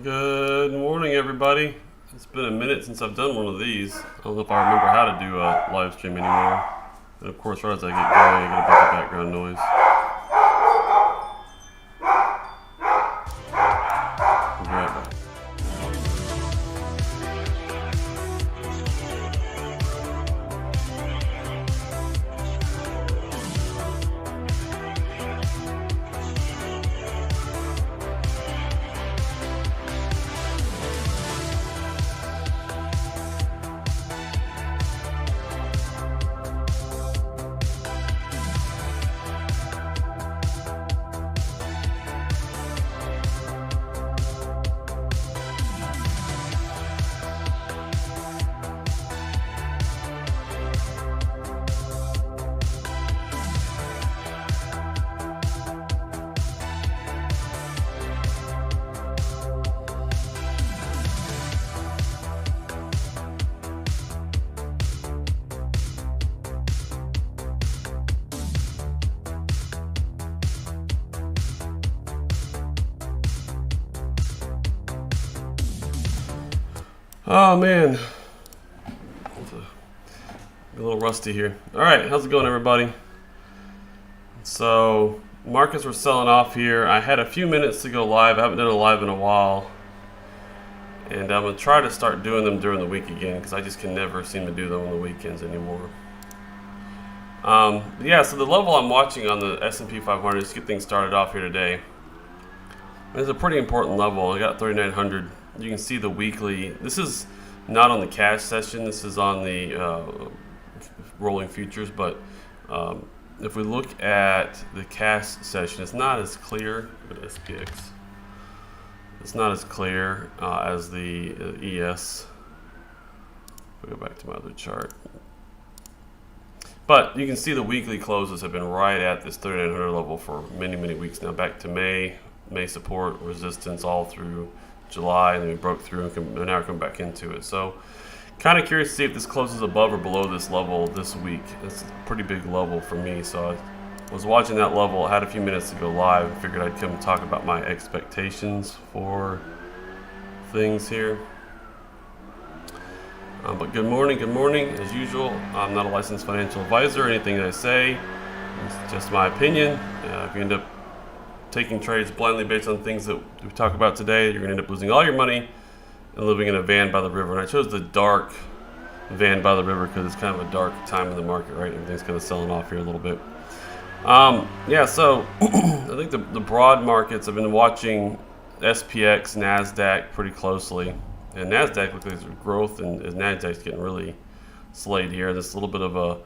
Good morning, everybody. It's been a minute since I've done one of these. I don't know if I remember how to do a live stream anymore. And of course, right as I get going, I get a bunch of background noise. I'll be right back. Oh man, a little rusty here. All right, how's it going, everybody? So markets were selling off here. I had a few minutes to go live. I haven't done a live in a while, and I'm gonna try to start doing them during the week again because I just can never seem to do them on the weekends anymore. Yeah, so the level I'm watching on the S&P 500, just to get things started off here today, it's a pretty important level. I got 3,900. You can see the weekly. This is not on the cash session. This is on the rolling futures. But if we look at the cash session, it's not as clear. Look at SPX. It's not as clear as the ES. We'll go back to my other chart. But you can see the weekly closes have been right at this 3,900 level for many, many weeks now. Back to May support, resistance all through July, and then we broke through and now come back into it. So kind of curious to see if this closes above or below this level this week. It's a pretty big level for me. So I was watching that level. I had a few minutes to go live and figured I'd come talk about my expectations for things here. But good morning. As usual, I'm not a licensed financial advisor. Anything that I say is just my opinion. If you end up taking trades blindly based on things that we talk about today, you're going to end up losing all your money and living in a van by the river. And I chose the dark van by the river because it's kind of a dark time in the market, right? Everything's kind of selling off here a little bit. Yeah, so I think the broad markets, I've been watching SPX, NASDAQ pretty closely. And NASDAQ looks like there's growth, and NASDAQ's getting really slayed here. There's a little bit of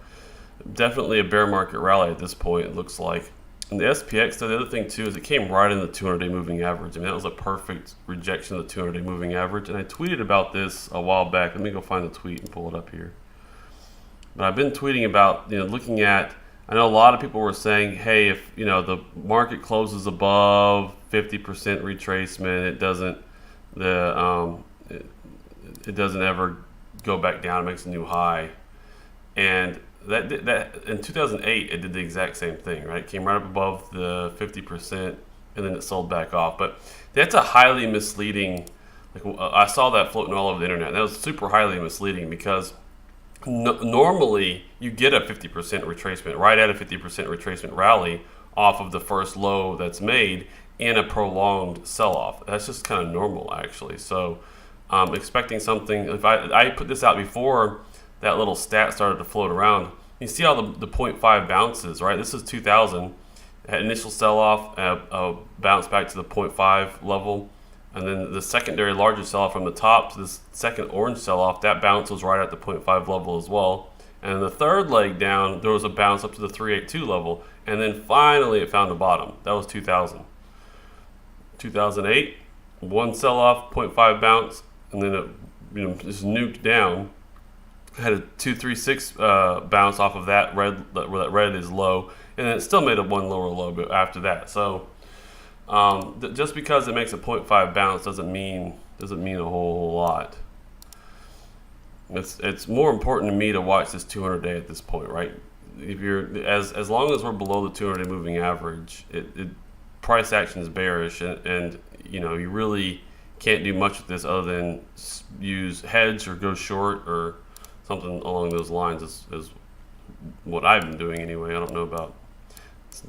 definitely a bear market rally at this point, it looks like. And the SPX, the other thing too, is it came right in the 200-day moving average. I mean, that was a perfect rejection of the 200-day moving average. And I tweeted about this a while back. Let me go find the tweet and pull it up here. But I've been tweeting about, looking at, I know a lot of people were saying, hey, if, the market closes above 50% retracement, it doesn't ever go back down. It makes a new high. And that in 2008 it did the exact same thing, right? It came right up above the 50% and then it sold back off. But that's a highly misleading, I saw that floating all over the internet. That was super highly misleading because normally you get a 50% retracement, right at a 50% retracement rally off of the first low that's made in a prolonged sell-off. That's just kind of normal, actually. So I'm expecting something. If I put this out before that little stat started to float around, you see all the 0.5 bounces, right? This is 2000. Had initial sell-off, bounce back to the 0.5 level, and then the secondary larger sell-off from the top to this second orange sell-off, that bounce was right at the 0.5 level as well. And the third leg down, there was a bounce up to the 382 level, and then finally it found a bottom. That was 2000. 2008, one sell-off, 0.5 bounce, and then it just nuked down. Had a 236 bounce off of that red, where that red is low, and it still made a one lower low after that. So just because it makes a 0.5 bounce doesn't mean a whole lot. It's more important to me to watch this 200-day at this point, right? If you're as long as we're below the 200-day moving average, price action is bearish, and you really can't do much with this other than use hedge or go short or something along those lines is what I've been doing anyway. I don't know about,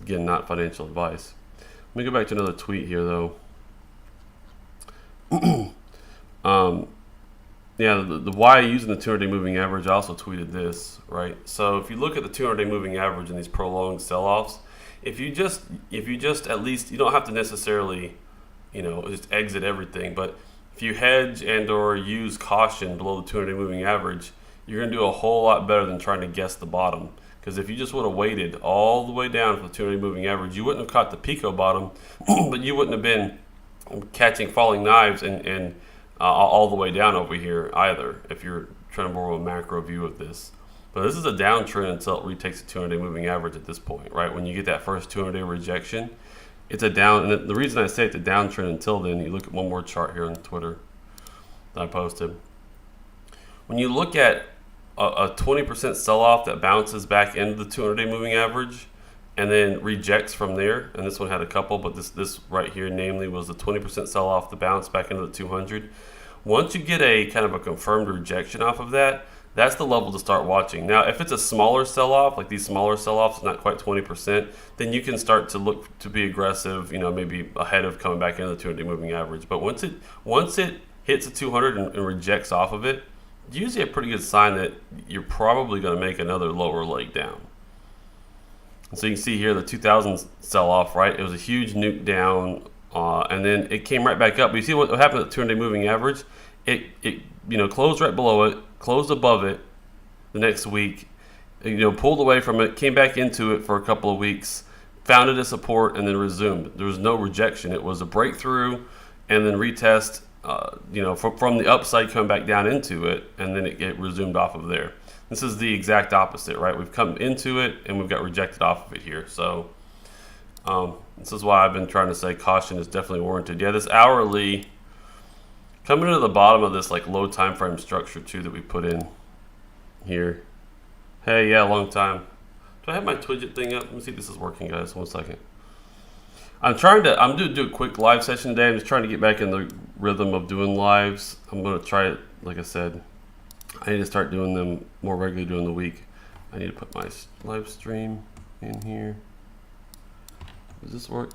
again, not financial advice. Let me go back to another tweet here though. Yeah, the why using the 200-day moving average, I also tweeted this, right? So if you look at the 200-day moving average in these prolonged sell-offs, if you just at least, you don't have to necessarily, just exit everything, but if you hedge and or use caution below the 200-day moving average, you're going to do a whole lot better than trying to guess the bottom. Because if you just would have waited all the way down for the 200-day moving average, you wouldn't have caught the Pico bottom, but you wouldn't have been catching falling knives and all the way down over here either, if you're trying to borrow a macro view of this. But this is a downtrend until it retakes the 200-day moving average at this point, right? When you get that first 200-day rejection, it's a down. And the reason I say it's a downtrend until then, you look at one more chart here on Twitter that I posted. When you look at a 20% sell-off that bounces back into the 200-day moving average and then rejects from there, and this one had a couple, but this right here namely was the 20% sell-off that bounced back into the 200. Once you get a kind of a confirmed rejection off of that, that's the level to start watching. Now, if it's a smaller sell-off, like these smaller sell-offs, not quite 20%, then you can start to look to be aggressive, maybe ahead of coming back into the 200-day moving average. But once it hits a 200 and rejects off of it, usually a pretty good sign that you're probably going to make another lower leg down. So you can see here the 2000 sell-off, right? It was a huge nuke down, and then it came right back up. But you see what happened at the 200-day moving average? It closed right below it, closed above it the next week, pulled away from it, came back into it for a couple of weeks, found it as support, and then resumed. There was no rejection. It was a breakthrough and then retest, from the upside coming back down into it, and then it resumed off of there. This is the exact opposite, right? We've come into it and we've got rejected off of it here. So this is why I've been trying to say caution is definitely warranted. Yeah, this hourly coming to the bottom of this like low time frame structure too that we put in here. Hey, yeah, long time. Do I have my Twidget thing up? Let me see if this is working, guys. 1 second. I'm going to do a quick live session today. I'm just trying to get back in the rhythm of doing lives. I'm going to try it, like I said. I need to start doing them more regularly during the week. I need to put my live stream in here. Does this work?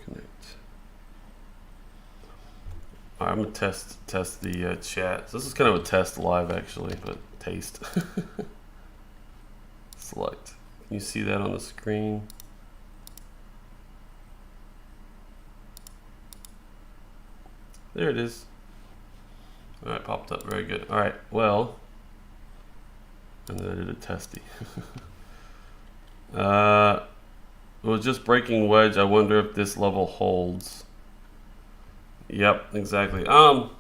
Connect. All right, I'm gonna test the chat. So this is kind of a test live actually, but taste. Select. Can you see that on the screen? There it is. All right, popped up. Very good. All right, well, and then I did a testy. It was just breaking wedge. I wonder if this level holds. Yep, exactly. What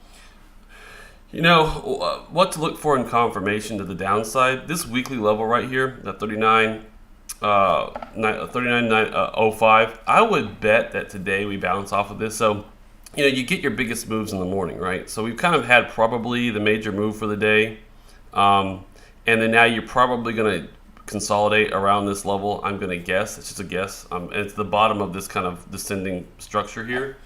to look for in confirmation to the downside? This weekly level right here, that 39.05. I would bet that today we bounce off of this. So, you get your biggest moves in the morning, right? So we've kind of had probably the major move for the day. And then now you're probably going to consolidate around this level. I'm going to guess. It's just a guess. It's the bottom of this kind of descending structure here.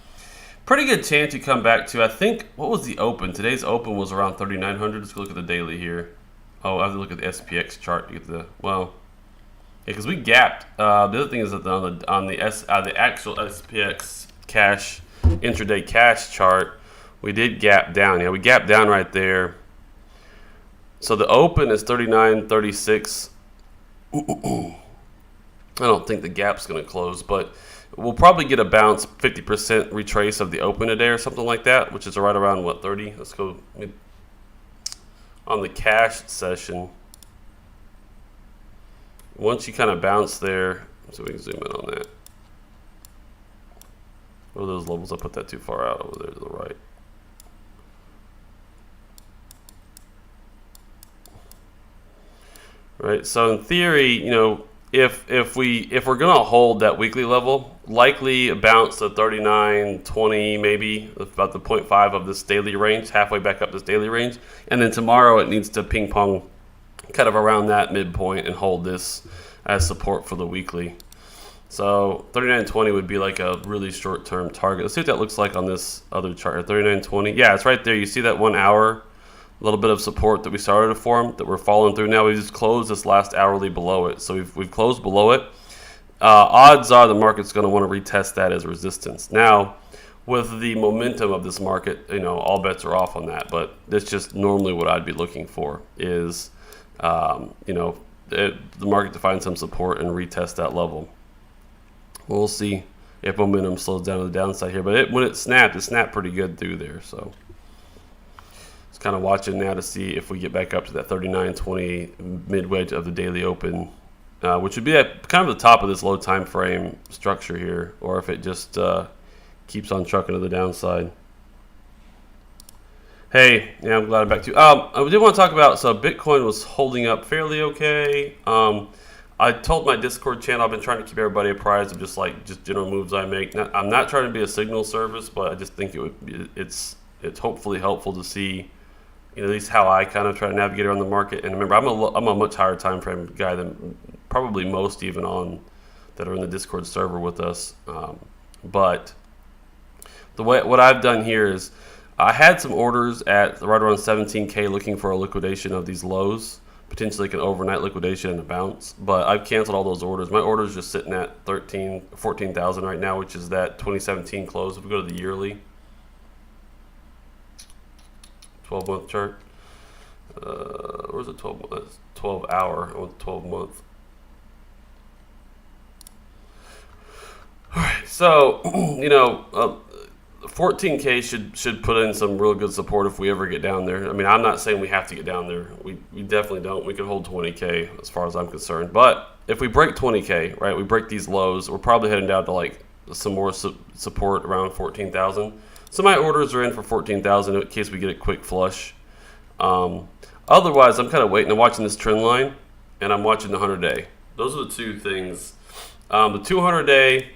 Pretty good chance you come back to, I think, what was the open? Today's open was around 3,900. Let's go look at the daily here. Oh, I have to look at the SPX chart to get because we gapped. The other thing is that on the actual SPX cash intraday cash chart, we did gap down. Yeah, we gapped down right there. So the open is 39.36. I don't think the gap's going to close, but we'll probably get a bounce 50% retrace of the open today or something like that, which is right around what, 30? Let's go on the cash session. Once you kind of bounce there, so we can zoom in on that. What are those levels? I put that too far out over there to the right. Right. So in theory, if we're gonna hold that weekly level, likely a bounce to 39.20, maybe about the 0.5 of this daily range, halfway back up this daily range, and then tomorrow it needs to ping pong kind of around that midpoint and hold this as support for the weekly. So 39.20 would be like a really short-term target. Let's see what that looks like on this other chart. 39.20. Yeah, it's right there. You see that 1 hour, a little bit of support that we started to form that we're following through now. We just closed this last hourly below it. So we've closed below it. Odds are the market's going to want to retest that as resistance. Now, with the momentum of this market, all bets are off on that. But that's just normally what I'd be looking for is, the market to find some support and retest that level. We'll see if momentum slows down to the downside here. But when it snapped pretty good through there. So just kind of watching now to see if we get back up to that 39.20 midway of the daily open, which would be at kind of the top of this low time frame structure here, or if it just keeps on trucking to the downside. Hey, yeah, I'm glad I'm back to you. I did want to talk about, so Bitcoin was holding up fairly okay. I told my Discord channel, I've been trying to keep everybody apprised of just general moves I make. I'm not trying to be a signal service, but I just think it's hopefully helpful to see, at least how I kind of try to navigate around the market. And remember, I'm a much higher time frame guy than probably most even on that are in the Discord server with us. But what I've done here is I had some orders at right around 17K looking for a liquidation of these lows. Potentially like an overnight liquidation and a bounce, but I've canceled all those orders. My order is just sitting at 14,000 right now, which is that 2017 close. If we go to the yearly 12-month chart, where's the 12 hour or 12 month? All right, so 14K should put in some real good support if we ever get down there. I mean, I'm not saying we have to get down there. We definitely don't. We could hold 20K as far as I'm concerned. But if we break 20K, right, we break these lows, we're probably heading down to like some more support around 14,000. So my orders are in for 14,000 in case we get a quick flush. Otherwise, I'm kind of waiting. I'm watching this trend line, and I'm watching the 100-day. Those are the two things. The 200-day,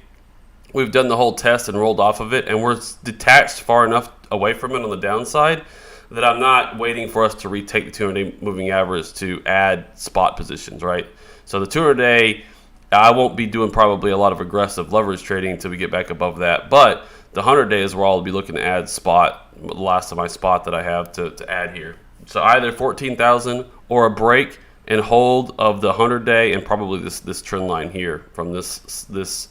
we've done the whole test and rolled off of it, and we're detached far enough away from it on the downside that I'm not waiting for us to retake the 200-day moving average to add spot positions, right? So the 200-day, I won't be doing probably a lot of aggressive leverage trading until we get back above that. But the 100-day is where I'll be looking to add spot, the last of my spot that I have to add here. So either 14,000 or a break and hold of the 100-day and probably this trend line here from this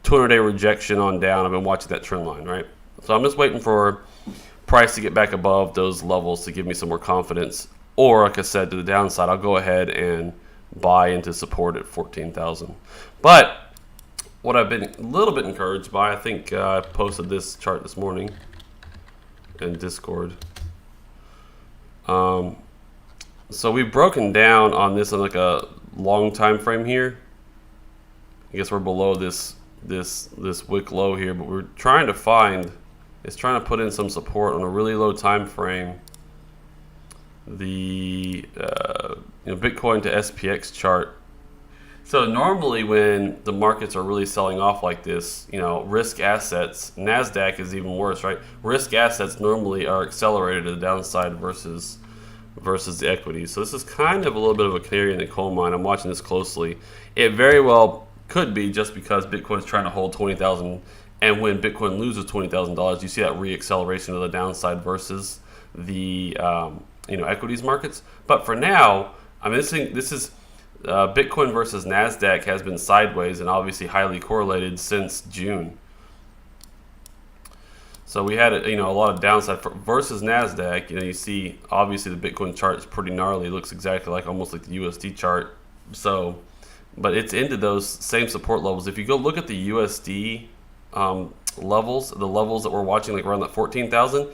200-day rejection on down. I've been watching that trend line, right? So I'm just waiting for price to get back above those levels to give me some more confidence. Or, like I said, to the downside, I'll go ahead and buy into support at 14,000. But what I've been a little bit encouraged by, I think I posted this chart this morning in Discord. So we've broken down on this in like a long time frame here. I guess we're below this wick low here, but we're trying to put in some support on a really low time frame. The Bitcoin to SPX chart. So normally when the markets are really selling off like this, risk assets, NASDAQ is even worse, right? Risk assets normally are accelerated to the downside versus the equities. So this is kind of a little bit of a canary in the coal mine. I'm watching this closely. It very well could be just because Bitcoin is trying to hold 20,000, and when Bitcoin loses $20,000, you see that re-acceleration of the downside versus the equities markets. But for now, I mean, this is Bitcoin versus NASDAQ has been sideways and obviously highly correlated since June. So we had a lot of downside versus NASDAQ. You see obviously the Bitcoin chart is pretty gnarly. It looks exactly almost like the USD chart. So, but it's into those same support levels. If you go look at the USD levels, the levels that we're watching, like around that 14,000,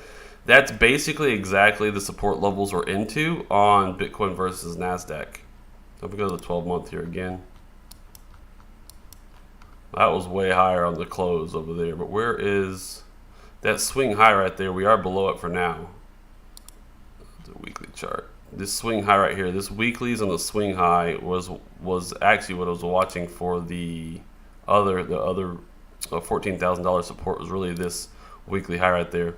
that's basically exactly the support levels we're into on Bitcoin versus NASDAQ. So if we go to the 12-month here again, that was way higher on the close over there. But where is that swing high right there? We are below it for now. The weekly chart. This swing high right here, this weeklies on the swing high was actually what I was watching for the other $14,000 support was really this weekly high right there.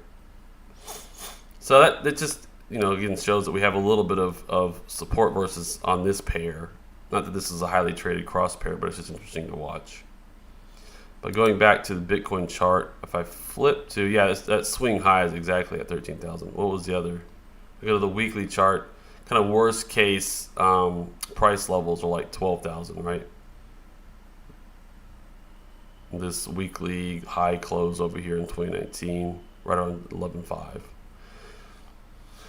So that just again shows that we have a little bit of support versus on this pair. Not that this is a highly traded cross pair, but it's just interesting to watch. But going back to the Bitcoin chart, if I flip to, yeah, that swing high is exactly at 13,000. What was the other? I go to the weekly chart. Kind of worst case price levels are like 12,000, right? This weekly high close over here in 2019, right on 11.5.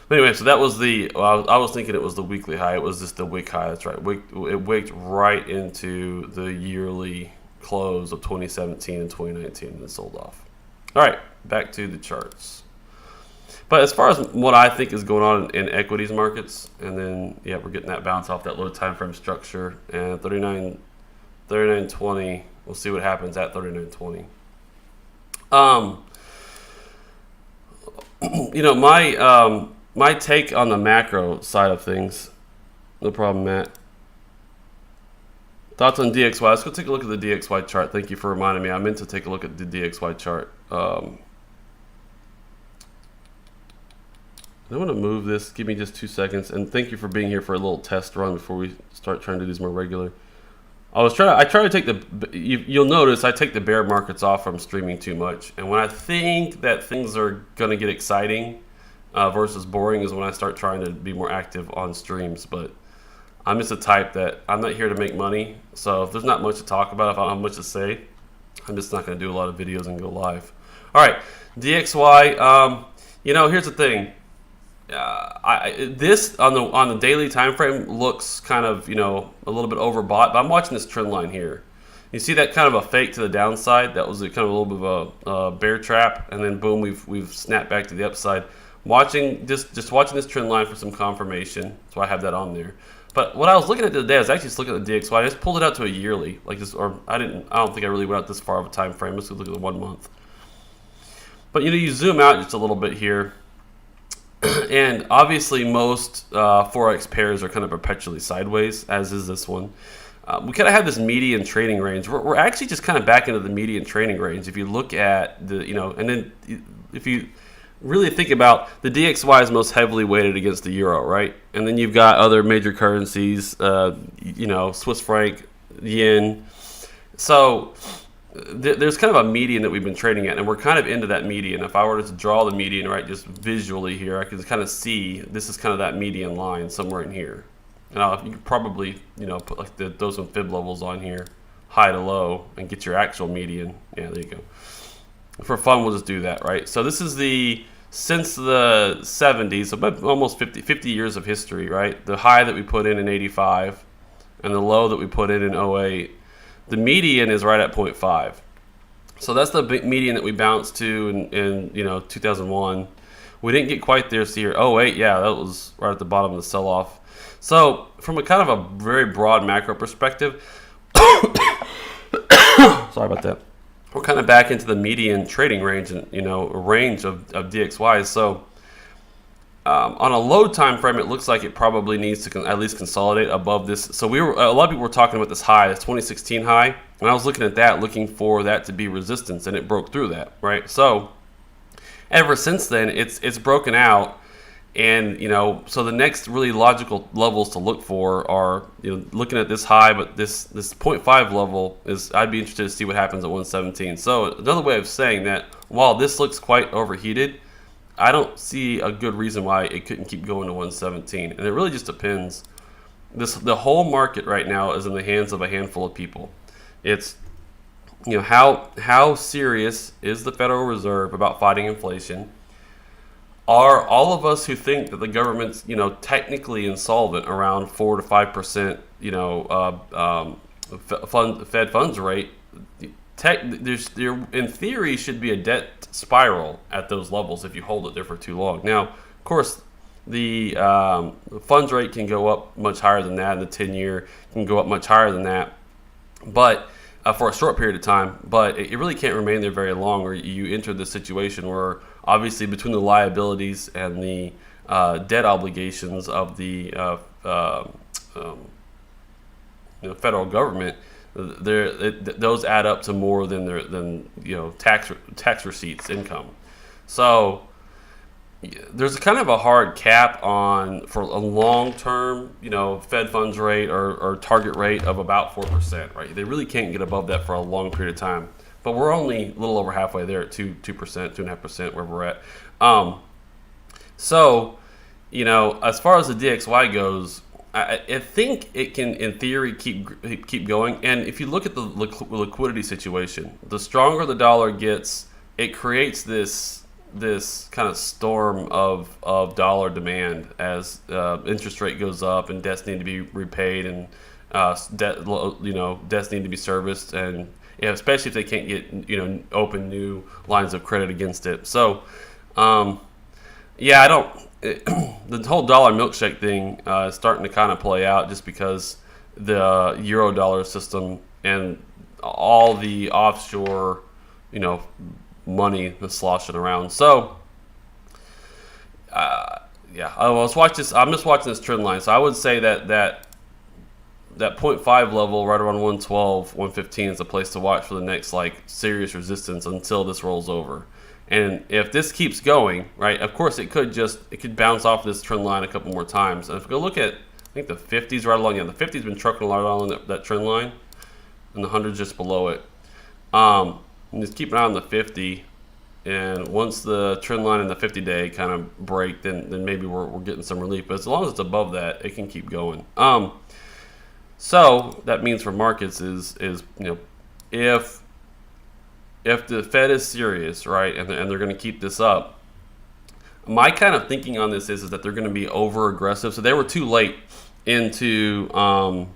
But anyway, so that was the, I was thinking it was the weekly high. It was just the wick high. That's right. It wicked right into the yearly close of 2017 and 2019 and then sold off. All right, back to the charts. But as far as what I think is going on in equities markets, and then, yeah, we're getting that bounce off that low time frame structure. And 39.20, we'll see what happens at 39.20. You know, my take on the macro side of things, no problem, Matt. Thoughts on DXY? Let's go take a look at the DXY chart. Thank you for reminding me. I meant to take a look at the DXY chart. I'm going to move this. Give me just 2 seconds. And thank you for being here for a little test run before we start trying to do these more regular. I try to take you'll notice I take the bear markets off from streaming too much. And when I think that things are going to get exciting versus boring is when I start trying to be more active on streams. But I'm just a type that I'm not here to make money. So if there's not much to talk about, if I don't have much to say, I'm just not going to do a lot of videos and go live. All right, DXY. You know, here's the thing. This on the daily time frame looks kind of, you know, a little bit overbought, but I'm watching this trend line here. You see that kind of a fake to the downside. That was kind of a little bit of a bear trap, and then boom, we've snapped back to the upside. Just watching this trend line for some confirmation. That's why I have that on there. But what I was looking at today, I was actually just looking at the DXY. I just pulled it out to a yearly, like this, or I don't think I really went out this far of a time frame. Let's look at the 1 month. But you know, you zoom out just a little bit here. And obviously most Forex pairs are kind of perpetually sideways, as is this one. We kind of have this median trading range. We're actually just kind of back into the median trading range. If you look at the, you know, and then if you really think about the DXY is most heavily weighted against the euro, right? And then you've got other major currencies, you know, Swiss franc, yen. So there's kind of a median that we've been trading at, and we're kind of into that median. If I were to draw the median, right, just visually here, I could kind of see this is kind of that median line somewhere in here. And you could probably, you know, put like those some fib levels on here, high to low, and get your actual median. Yeah, there you go. For fun, we'll just do that, right? So this is since the 70s, about almost 50 years of history, right? The high that we put in 85 and the low that we put in 08. The median is right at 0.5. So that's the median that we bounced to in you know, 2001. We didn't get quite there this year. 08, yeah, that was right at the bottom of the sell-off. So from a kind of a very broad macro perspective, sorry about that. We're kind of back into the median trading range and, you know, range of DXYs. So on a low time frame, it looks like it probably needs to at least consolidate above this. So a lot of people were talking about this high, this 2016 high, and I was looking at that, looking for that to be resistance, and it broke through that, right? So ever since then, it's broken out, and you know, so the next really logical levels to look for are, you know, looking at this high, but this 0.5 level is, I'd be interested to see what happens at 117. So another way of saying that, while this looks quite overheated, I don't see a good reason why it couldn't keep going to 117. And it really just depends. The whole market right now is in the hands of a handful of people. It's, you know, how serious is the Federal Reserve about fighting inflation? Are all of us who think that the government's, you know, technically insolvent around 4 to 5%, you know, Fed funds rate, there in theory should be a debt spiral at those levels if you hold it there for too long. Now, of course, the funds rate can go up much higher than that, and the 10-year can go up much higher than that, but for a short period of time. But it really can't remain there very long, or you enter the situation where obviously between the liabilities and the debt obligations of the federal government, those add up to more than you know, tax receipts income. So there's kind of a hard cap for a long term, you know, Fed funds rate or target rate of about 4%, right? They really can't get above that for a long period of time. but we're only a little over halfway there at 2%, 2.5%, where we're at. So, you know, as far as the DXY goes, I think it can, in theory, keep going. And if you look at the liquidity situation, the stronger the dollar gets, it creates this kind of storm of dollar demand as interest rate goes up and debts need to be repaid and debts need to be serviced, and especially if they can't get open new lines of credit against it. So I don't. The whole dollar milkshake thing is starting to kind of play out just because the euro dollar system and all the offshore, money that's sloshing around. So, I'm just watching this trend line. So I would say that 0.5 level right around 112, 115 is a place to watch for the next serious resistance until this rolls over. And if this keeps going, right, of course it could bounce off this trend line a couple more times. And if we go look at, I think the 50s right along, the 50's been trucking a lot along that trend line, and the 100's just below it. And just keep an eye on the 50, and once the trend line and the 50-day kind of break, then maybe we're getting some relief. But as long as it's above that, it can keep going. So that means for markets is if the Fed is serious, right, and they're going to keep this up, my kind of thinking on this is that they're going to be over aggressive. So they were too late into. Can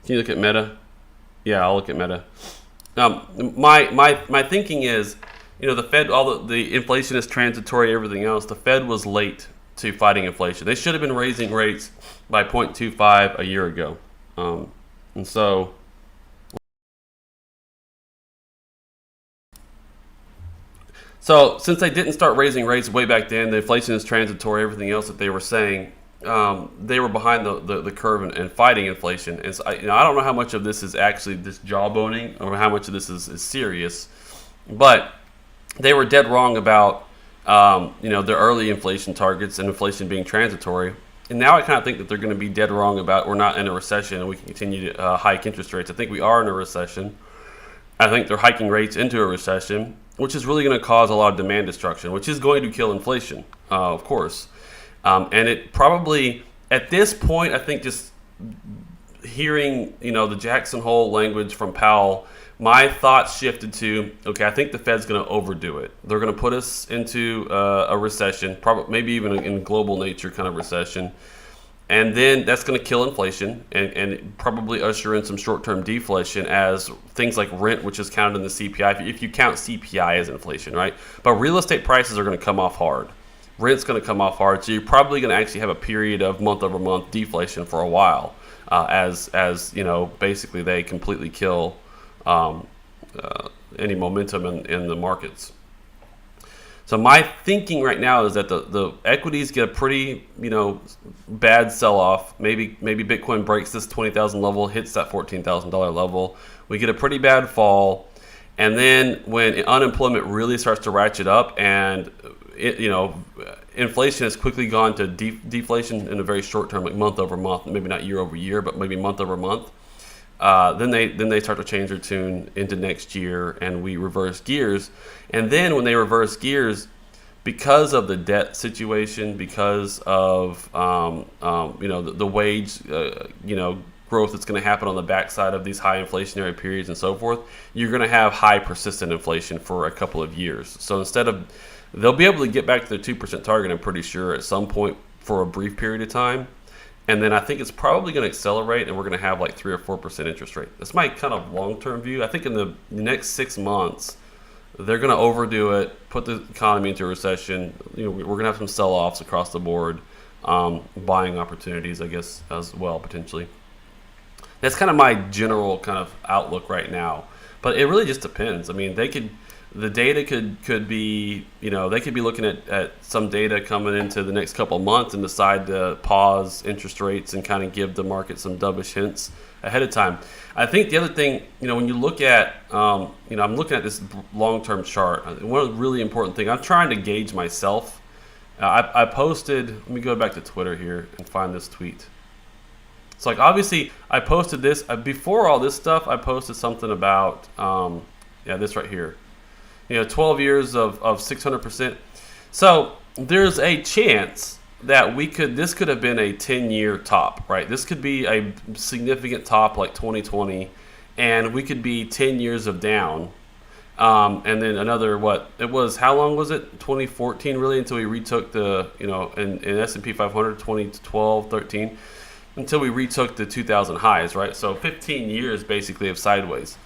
you look at Meta? Yeah, I'll look at Meta. My thinking is, the Fed, all the inflation is transitory, everything else. The Fed was late to fighting inflation. They should have been raising rates by 0.25 a year ago, and so. So since they didn't start raising rates way back then, the inflation is transitory, everything else that they were saying, they were behind the curve and fighting inflation. And so I don't know how much of this is actually this jawboning or how much of this is serious, but they were dead wrong about their early inflation targets and inflation being transitory. And now I kind of think that they're going to be dead wrong about we're not in a recession and we can continue to hike interest rates. I think we are in a recession. I think they're hiking rates into a recession, which is really going to cause a lot of demand destruction, which is going to kill inflation, of course. And it probably, at this point, I think just hearing, the Jackson Hole language from Powell, my thoughts shifted to, okay, I think the Fed's going to overdo it. They're going to put us into a recession, probably maybe even in global nature kind of recession. And then that's going to kill inflation and probably usher in some short-term deflation as things like rent, which is counted in the CPI, if you count CPI as inflation, right? But real estate prices are going to come off hard. Rent's going to come off hard. So you're probably going to actually have a period of month-over-month deflation for a while as basically they completely kill any momentum in the markets. So my thinking right now is that the equities get a pretty, bad sell-off. Maybe Bitcoin breaks this 20,000 level, hits that $14,000 level. We get a pretty bad fall. And then when unemployment really starts to ratchet up and, inflation has quickly gone to deflation in a very short term, like month over month, maybe not year over year, but maybe month over month. Then they start to change their tune into next year, and we reverse gears. And then when they reverse gears, because of the debt situation, because of the wage growth that's going to happen on the backside of these high inflationary periods and so forth, you're going to have high persistent inflation for a couple of years. So they'll be able to get back to their 2% target, I'm pretty sure, at some point for a brief period of time. And then I think it's probably going to accelerate, and we're going to have 3 or 4% interest rate. That's my kind of long-term view. I think in the next 6 months, they're going to overdo it, put the economy into a recession. We're going to have some sell-offs across the board, buying opportunities, I guess, as well, potentially. That's kind of my general kind of outlook right now. But it really just depends. I mean, the data could be, they could be looking at some data coming into the next couple of months and decide to pause interest rates and kind of give the market some dovish hints ahead of time. I think the other thing, when you look at, I'm looking at this long-term chart. One really important thing, I'm trying to gauge myself. I posted, let me go back to Twitter here and find this tweet. So like obviously I posted this before all this stuff. I posted something about this right here. 12 years of 600%. So there's a chance that this could have been a 10-year top, right? This could be a significant top like 2020, and we could be 10 years of down. And then another, how long was it? 2014 really, until we retook the, in S&P 500, 2012, 13, until we retook the 2000 highs, right? So 15 years basically of sideways.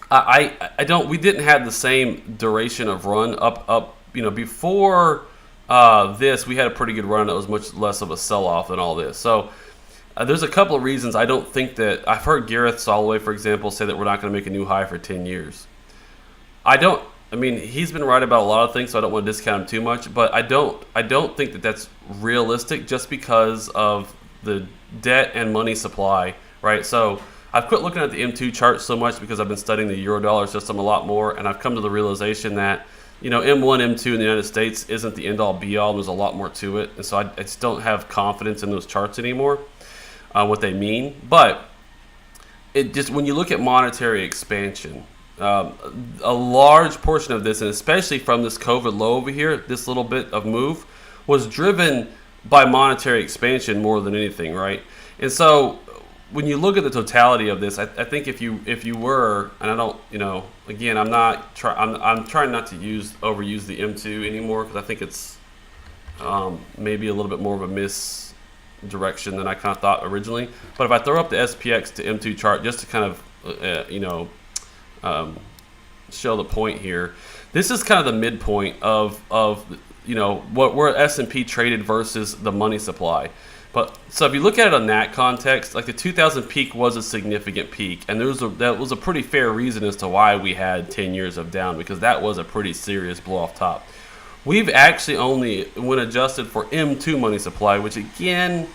We didn't have the same duration of run up, before this, we had a pretty good run that was much less of a sell-off than all this. So there's a couple of reasons I don't think that. I've heard Gareth Soloway, for example, say that we're not going to make a new high for 10 years. He's been right about a lot of things, so I don't want to discount him too much, but I don't think that that's realistic just because of the debt and money supply, right? So I've quit looking at the M2 chart so much because I've been studying the euro-dollar system a lot more, and I've come to the realization that, M1, M2 in the United States isn't the end-all, be-all. There's a lot more to it, and so I just don't have confidence in those charts anymore, what they mean. But when you look at monetary expansion, a large portion of this, and especially from this COVID low over here, this little bit of move, was driven by monetary expansion more than anything, right? And so when you look at the totality of this, I think if you were, and I don't, again, I'm trying not to overuse the M2 anymore because I think it's maybe a little bit more of a misdirection than I kind of thought originally. But if I throw up the SPX to M2 chart just to kind of show the point here, this is kind of the midpoint of where S&P traded versus the money supply. But so if you look at it in that context, like the 2000 peak was a significant peak, and that was a pretty fair reason as to why we had 10 years of down, because that was a pretty serious blow off top. We've actually only, when adjusted for M2 money supply, which again,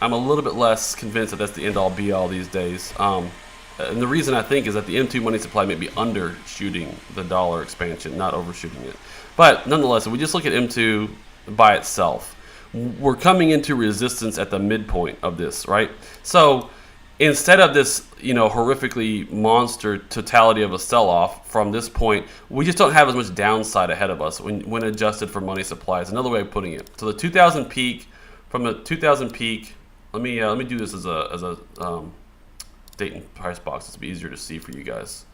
I'm a little bit less convinced that that's the end all be all these days. And the reason I think is that the M2 money supply may be undershooting the dollar expansion, not overshooting it. But nonetheless, if we just look at M2 by itself, we're coming into resistance at the midpoint of this, right? So instead of this, horrifically monster totality of a sell-off from this point, we just don't have as much downside ahead of us when adjusted for money supply. Is another way of putting it. So the 2000 peak, from the 2000 peak, let me do this as a date and price box. It's be easier to see for you guys.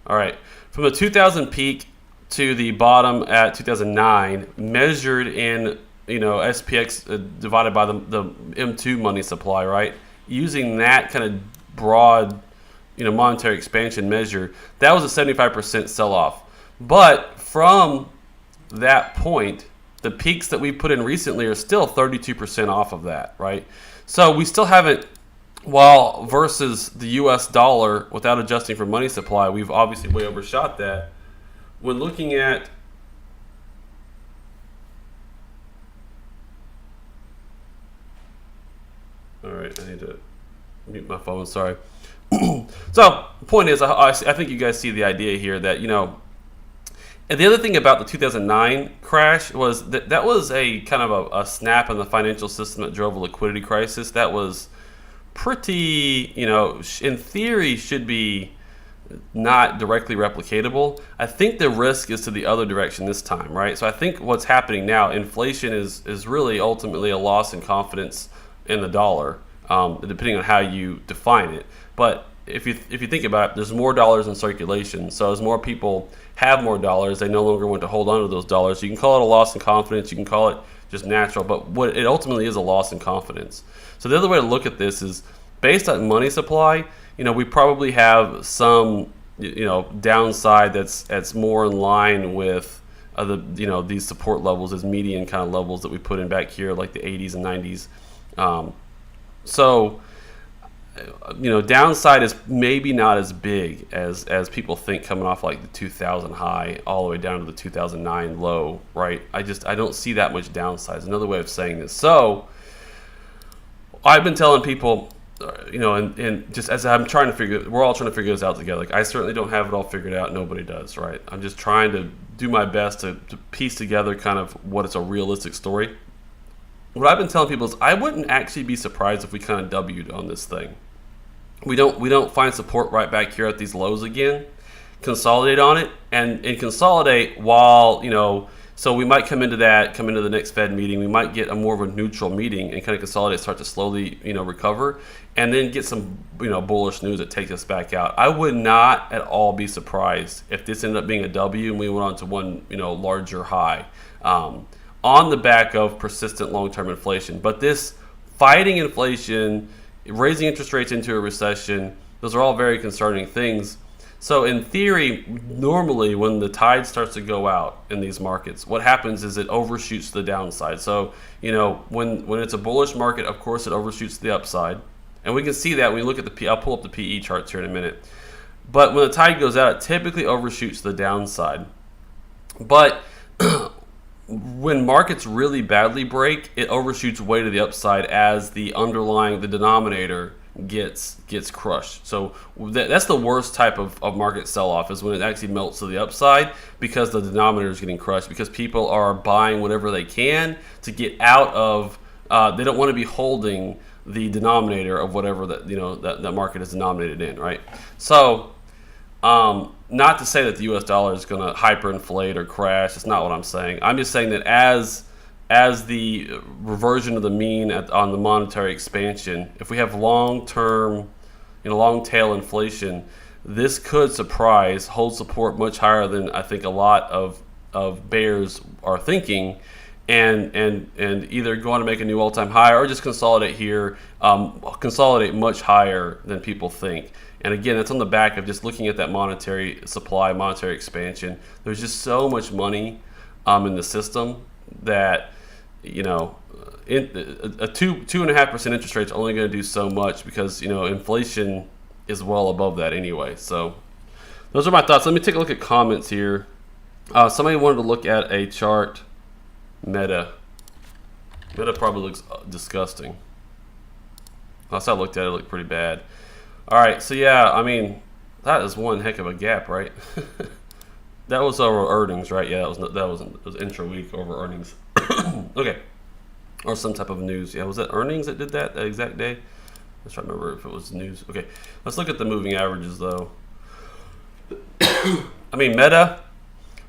All right, from the 2000 peak to the bottom at 2009, measured in SPX divided by the M2 money supply, right? Using that kind of broad, monetary expansion measure, that was a 75% sell-off. But from that point, the peaks that we put in recently are still 32% off of that, right? So we still haven't, while versus the US dollar, without adjusting for money supply, we've obviously way overshot that. When looking at all right, I need to mute my phone, sorry. So the point is, I think you guys see the idea here that, and the other thing about the 2009 crash was that was a kind of a snap in the financial system that drove a liquidity crisis. That was pretty, in theory should be not directly replicatable. I think the risk is to the other direction this time, right? So I think what's happening now, inflation is really ultimately a loss in confidence in the dollar, depending on how you define it. But if you think about it, there's more dollars in circulation. So as more people have more dollars, they no longer want to hold on to those dollars. So you can call it a loss in confidence. You can call it just natural. But what it ultimately is a loss in confidence. So the other way to look at this is based on money supply. We probably have some downside that's more in line with these support levels as median kind of levels that we put in back here, like the 80s and 90s. So downside is maybe not as big as people think, coming off like the 2000 high all the way down to the 2009 low, right? I don't see that much downside. Is another way of saying this. So I've been telling people, and just as I'm trying to we're all trying to figure this out together. Like, I certainly don't have it all figured out. Nobody does, right? I'm just trying to do my best to piece together kind of what is a realistic story. what I've been telling people is I wouldn't actually be surprised if we kind of W'd on this thing. We don't find support right back here at these lows again, consolidate on it, and consolidate while, you know, so we might come into the next Fed meeting, we might get a more of a neutral meeting and kind of consolidate, start to slowly, you know, recover, and then get some, you know, bullish news that takes us back out. I would not at all be surprised if this ended up being a W and we went on to one, you know, larger high on the back of persistent long-term inflation. But this fighting inflation, raising interest rates into a recession, those are all very concerning things. So in theory, normally when the tide starts to go out in these markets, what happens is it overshoots the downside. So, you know, when it's a bullish market, of course it overshoots the upside. And we can see that when we look at the I'll pull up the PE charts here in a minute. But when the tide goes out, it typically overshoots the downside. But when markets really badly break, it overshoots way to the upside as the denominator gets crushed. So that's the worst type of market sell-off, is when it actually melts to the upside because the denominator is getting crushed, because people are buying whatever they can to get out of, they don't want to be holding the denominator of whatever that, you know, that market is denominated in, right? So not to say that the US dollar is going to hyperinflate or crash. It's not what I'm saying. I'm just saying that as the reversion of the mean on the monetary expansion, if we have long-term, you know, long tail inflation, this could hold support much higher than I think a lot of bears are thinking, and either go on to make a new all-time high or just consolidate here, consolidate much higher than people think. And again, it's on the back of just looking at that monetary supply, monetary expansion. There's just so much money in the system that, you know, a 2.5% interest rate is only going to do so much, because, you know, inflation is well above that anyway. So those are my thoughts. Let me take a look at comments here. Somebody wanted to look at a chart. Meta probably looks disgusting. Last I looked at it, looked pretty bad. All right, so yeah, I mean, that is one heck of a gap, right? That was over earnings, right? Yeah, it was intra-week over earnings. Okay, or some type of news. Yeah, was that earnings that did that exact day? Let's try to remember if it was news. Okay, let's look at the moving averages though. I mean, Meta.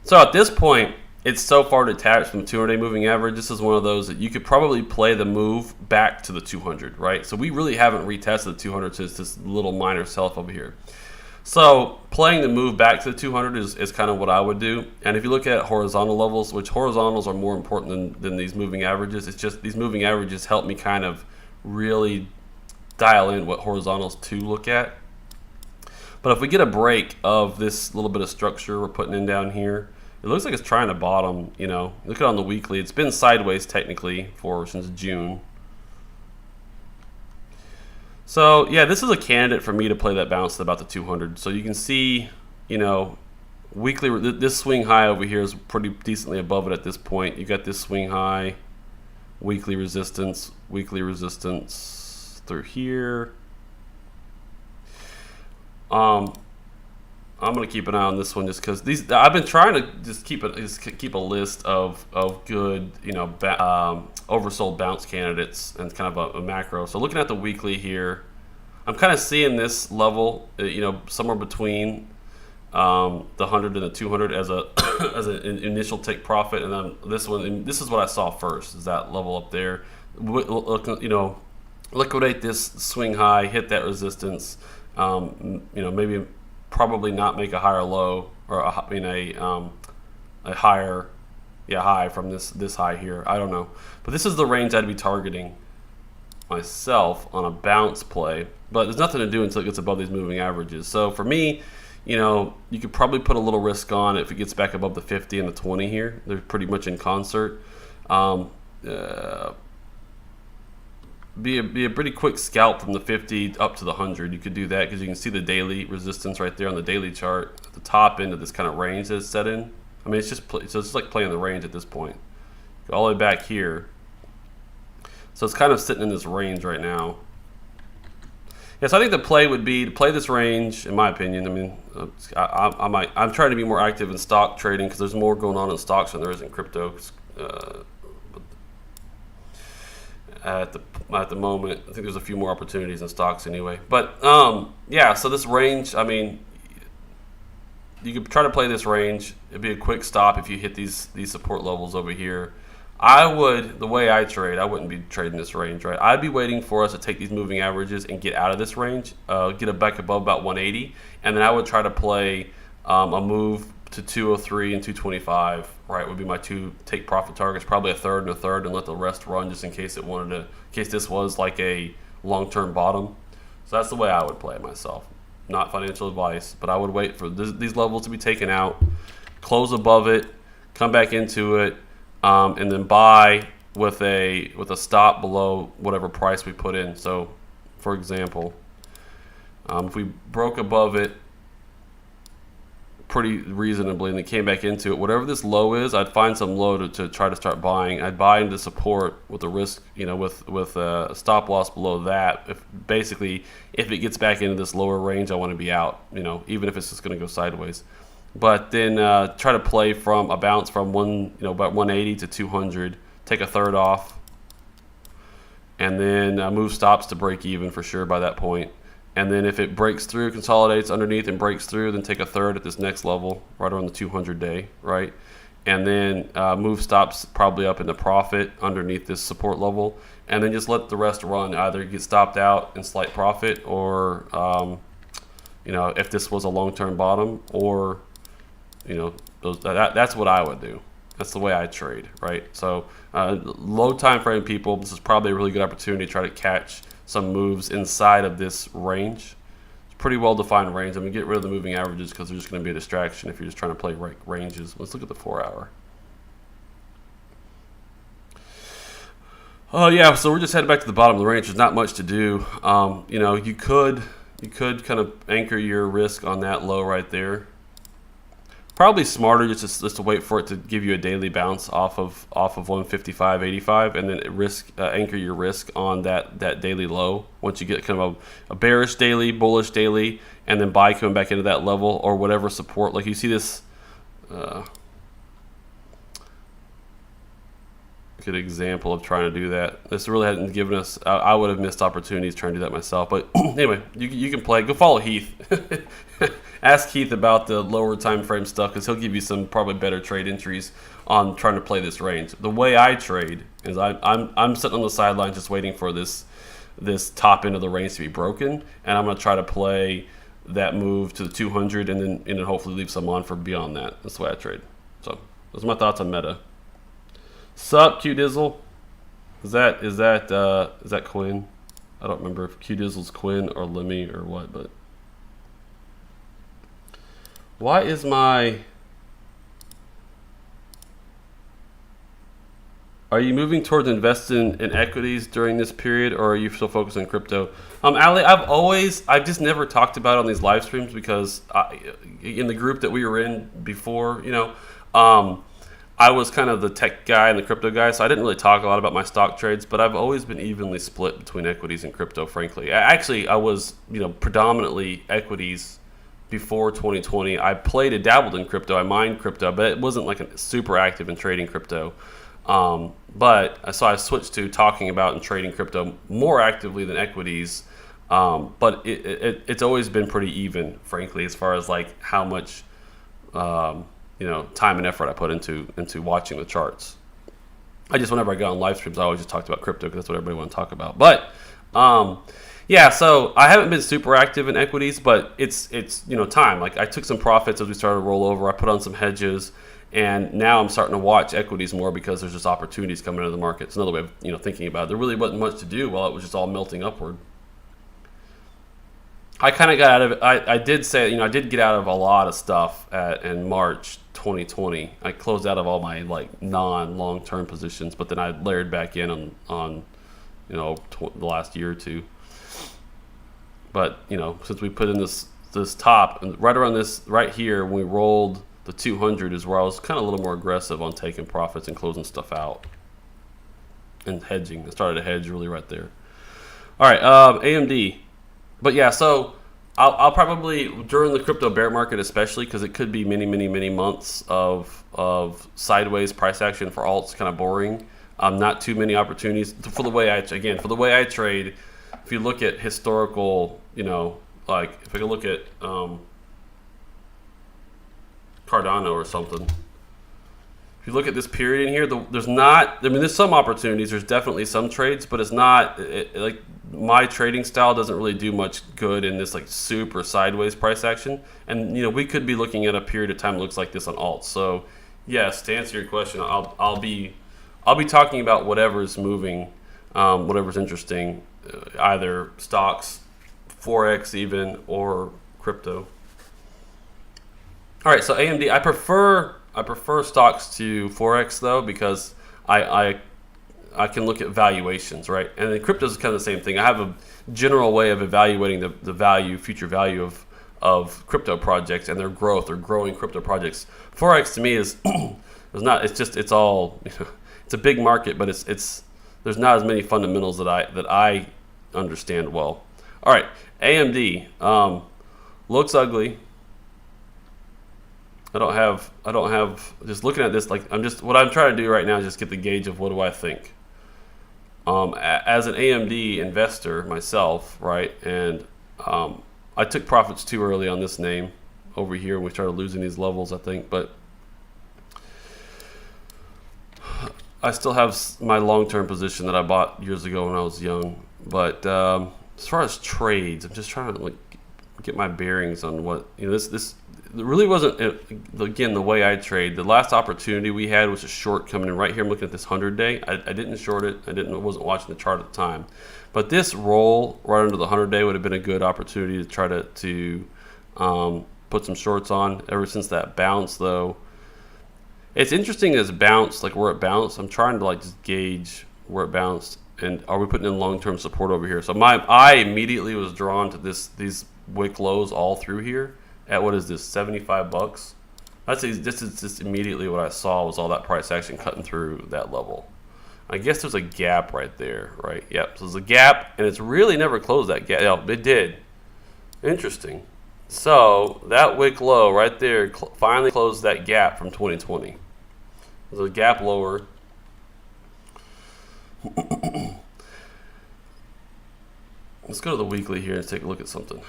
So at this point, it's so far detached from the 200-day moving average. This is one of those that you could probably play the move back to the 200, right? So we really haven't retested the 200 since this little minor sell-off over here. So playing the move back to the 200 is kind of what I would do. And if you look at horizontal levels, which horizontals are more important than these moving averages, it's just these moving averages help me kind of really dial in what horizontals to look at. But if we get a break of this little bit of structure we're putting in down here, it looks like it's trying to bottom, you know. Look at it on the weekly. It's been sideways technically since June. So yeah, this is a candidate for me to play that bounce at about the 200. So you can see, you know, weekly, this swing high over here is pretty decently above it at this point. You got this swing high, weekly resistance through here. I'm gonna keep an eye on this one just because I've been trying to just keep a list of good, you know, oversold bounce candidates and kind of a macro. So looking at the weekly here, I'm kind of seeing this level, you know, somewhere between the 100 and the 200 as an initial take profit, and then this one. And this is what I saw first, is that level up there. You know, liquidate this swing high, hit that resistance. You know, maybe. Probably not make a higher low, or a higher high from this high here. I don't know, but this is the range I'd be targeting myself on a bounce play. But there's nothing to do until it gets above these moving averages. So for me, you know, you could probably put a little risk on if it gets back above the 50 and the 20 here. They're pretty much in concert. Be a pretty quick scalp from the 50 up to the 100. You could do that because you can see the daily resistance right there on the daily chart at the top end of this kind of range that it's set in. I mean, so it's like playing the range at this point. Go all the way back here. So it's kind of sitting in this range right now. Yeah, so I think the play would be to play this range, in my opinion. I mean, I'm trying to be more active in stock trading because there's more going on in stocks than there is in crypto. at the moment. I think there's a few more opportunities in stocks anyway. But yeah, so this range, I mean, you could try to play this range. It'd be a quick stop if you hit these support levels over here. The way I trade, I wouldn't be trading this range, right? I'd be waiting for us to take these moving averages and get out of this range, get it back above about 180, and then I would try to play a move to 203 and 225, right? Would be my two take profit targets, probably a third, and let the rest run just in case in case this was like a long-term bottom. So that's the way I would play it myself. Not financial advice, but I would wait for these levels to be taken out, close above it, come back into it, and then buy with a stop below whatever price we put in. So, for example, if we broke above it pretty reasonably and then came back into it, whatever this low is, I'd find some low to try to start buying. I'd buy into support with a risk, with a stop loss below that. If it gets back into this lower range, I want to be out, even if it's just going to go sideways. But then try to play from a bounce from about 180 to 200, take a third off, and then move stops to break even for sure by that point. And then if it breaks through, consolidates underneath and breaks through, then take a third at this next level, right around the 200 day, right? And then move stops probably up into profit underneath this support level, and then just let the rest run. Either get stopped out in slight profit, or if this was a long-term bottom, or that's what I would do. That's the way I trade, right? So low time frame people, this is probably a really good opportunity to try to catch some moves inside of this range. It's a pretty well defined range. I'm going to get rid of the moving averages because they're just going to be a distraction if you're just trying to play ranges. Let's look at the 4 hour. Oh yeah, so we're just headed back to the bottom of the range. There's not much to do. You could kind of anchor your risk on that low right there. Probably smarter just to wait for it to give you a daily bounce off of 155.85, and then anchor your risk on that daily low. Once you get kind of a bearish daily, bullish daily, and then buy coming back into that level or whatever support. Like you see this good example of trying to do that. This really hadn't given us. I would have missed opportunities trying to do that myself. But anyway, you can play. Go follow Heath. Ask Heath about the lower time frame stuff because he'll give you some probably better trade entries on trying to play this range. The way I trade is I'm sitting on the sidelines just waiting for this top end of the range to be broken, and I'm going to try to play that move to the 200 and then hopefully leave some on for beyond that. That's the way I trade. So those are my thoughts on Meta. Sup, Q-Dizzle? Is that Quinn? I don't remember if Q-Dizzle's Quinn or Lemmy or what, but why is my... Are you moving towards investing in equities during this period, or are you still focused on crypto? Ali, I've just never talked about it on these live streams because in the group that we were in before, I was kind of the tech guy and the crypto guy, so I didn't really talk a lot about my stock trades, but I've always been evenly split between equities and crypto, frankly. I was, predominantly equities before 2020. I dabbled in crypto, I mined crypto, but it wasn't like super active in trading crypto. So I switched to talking about and trading crypto more actively than equities. But it's always been pretty even, frankly, as far as like how much, time and effort I put into watching the charts. Whenever I got on live streams, I always just talked about crypto because that's what everybody wanted to talk about. But so I haven't been super active in equities, but it's time. Like I took some profits as we started to roll over. I put on some hedges, and now I'm starting to watch equities more because there's just opportunities coming into the market. It's another way of thinking about it. There really wasn't much to do while it was just all melting upward. I kind of got out of it. I did say, I did get out of a lot of stuff in March 2020. I closed out of all my non-long-term positions, but then I layered back in on the last year or two. But since we put in this top and right around this right here, when we rolled the 200 is where I was kind of a little more aggressive on taking profits and closing stuff out and hedging. I started to hedge really right there. All right, AMD. But yeah, so I'll probably, during the crypto bear market especially, because it could be many months of sideways price action for alts, kind of boring, Not too many opportunities for the way I trade. If you look at historical, like if I can look at Cardano or something. If you look at this period in here, there's some opportunities. There's definitely some trades, but it's not like my trading style doesn't really do much good in this like super sideways price action. And we could be looking at a period of time that looks like this on alts. So yes, to answer your question, I'll be talking about whatever's moving, whatever's interesting, either stocks, forex even, or crypto. All right, so AMD, I prefer stocks to forex though, because I can look at valuations, right? And then crypto is kind of the same thing. I have a general way of evaluating the future value of crypto projects and their growth or growing crypto projects. Forex to me is it's all it's a big market, but it's there's not as many fundamentals that I understand well. All right, AMD looks ugly. I don't have just looking at this, like what I'm trying to do right now is just get the gauge of what do I think. As an AMD investor myself, right, and I took profits too early on this name over here when we started losing these levels, I think, but I still have my long-term position that I bought years ago when I was young. But as far as trades, I'm just trying to get my bearings on what this really wasn't, again, the way I trade. The last opportunity we had was a short coming in right here. I'm looking at this 100-day. I didn't short it. I wasn't watching the chart at the time. But this roll right under the 100-day would have been a good opportunity to try to put some shorts on. Ever since that bounce, though, it's interesting as bounce, like where it bounced. I'm trying to just gauge where it bounced, and are we putting in long-term support over here? So I immediately was drawn to these wick lows all through here. At what is this, $75? This is just immediately what I saw was all that price action cutting through that level. I guess there's a gap right there, right? Yep. So there's a gap, and it's really never closed that gap. Yeah, it did. Interesting. So that wick low right there finally closed that gap from 2020. There's a gap lower. Let's go to the weekly here and take a look at something.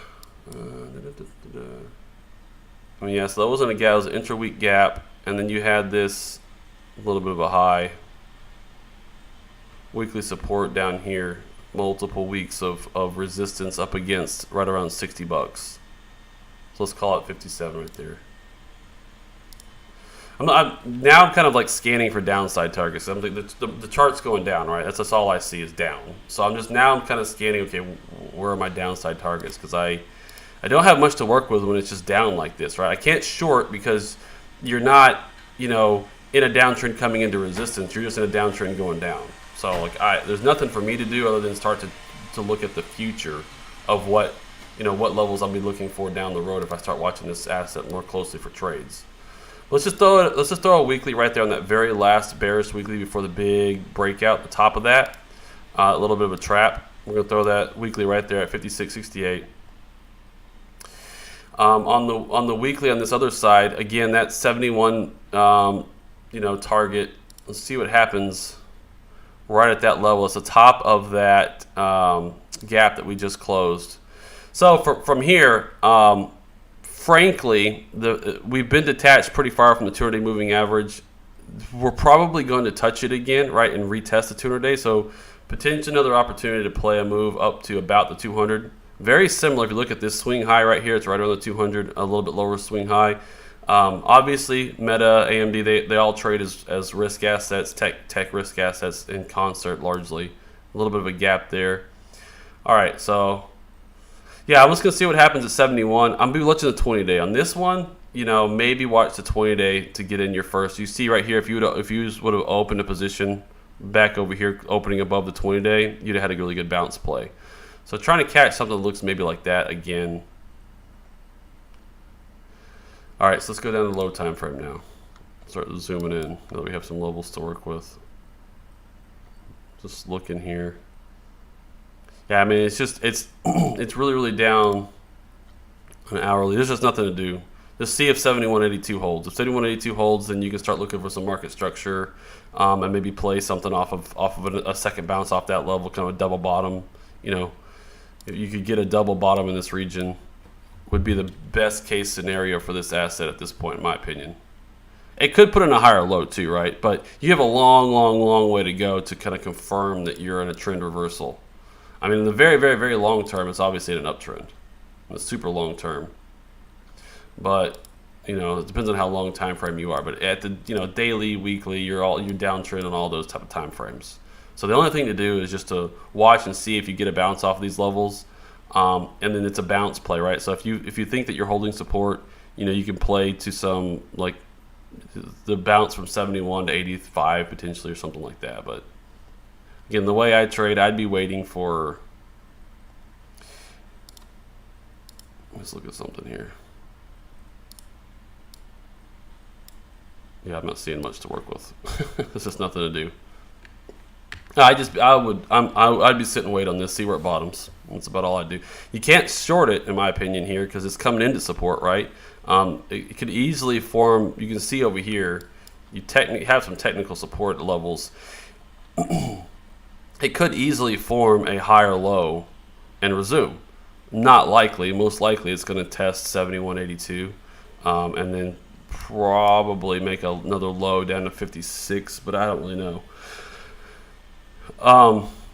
So that wasn't a gap, it was an intra-week gap, and then you had this little bit of a high. Weekly support down here, multiple weeks of resistance up against right around $60. So let's call it 57 right there. I'm kind of scanning for downside targets. I'm like, the chart's going down, right? That's all I see is down. So I'm kind of scanning, okay, where are my downside targets? Because I don't have much to work with when it's just down like this, right? I can't short because you're not, in a downtrend coming into resistance. You're just in a downtrend going down. So there's nothing for me to do other than start to look at the future of what levels I'll be looking for down the road if I start watching this asset more closely for trades. Let's just throw a weekly right there on that very last bearish weekly before the big breakout, the top of that. A little bit of a trap. We're gonna throw that weekly right there at 56.68. On the weekly on this other side, again, that 71 target. Let's see what happens right at that level. It's the top of that gap that we just closed. So from here, frankly, we've been detached pretty far from the 200-day moving average. We're probably going to touch it again, right, and retest the 200-day. So potentially another opportunity to play a move up to about the 200. Very similar if you look at this swing high right here. It's right around the 200, a little bit lower swing high. Obviously, Meta, AMD, they all trade as risk assets, tech risk assets in concert largely. A little bit of a gap there. All right, so yeah, I'm just going to see what happens at 71. I'm going to be watching the 20-day. On this one, maybe watch the 20-day to get in your first. You see right here, if you would have opened a position back over here, opening above the 20-day, you'd have had a really good bounce play. So trying to catch something that looks maybe like that again. All right, so let's go down to the low time frame now. Start zooming in now that we have some levels to work with. Just looking here. Yeah, I mean, it's really, really down on hourly. There's just nothing to do. Just see if 7182 holds. If 7182 holds, then you can start looking for some market structure, and maybe play something off of a second bounce off that level, kind of a double bottom. You know, if you could get a double bottom in this region, would be the best case scenario for this asset at this point, in my opinion. It could put in a higher low too, right? But you have a long way to go to kind of confirm that you're in a trend reversal. I mean, in the very long term, it's obviously an uptrend. In the super long term. But, you know, it depends on how long time frame you are. But at the, you know, daily, weekly, you're downtrend on all those type of time frames. So the only thing to do is just to watch and see if you get a bounce off of these levels, and then it's a bounce play, right? So if you think that you're holding support, you know, you can play to some, like, the bounce from 71 to 85 potentially, or something like that. But again, the way I trade, I'd be waiting for. Let's look at something here. Yeah, I'm not seeing much to work with. There's just nothing to do. I'd be sitting and wait on this, see where it bottoms. That's about all I do. You can't short it, in my opinion, here because it's coming into support, right? It could easily form. You can see over here, you have some technical support levels. It could easily form a higher low and resume. Not likely. Most likely, it's going to test 7182, and then probably make another low down to 56, but I don't really know.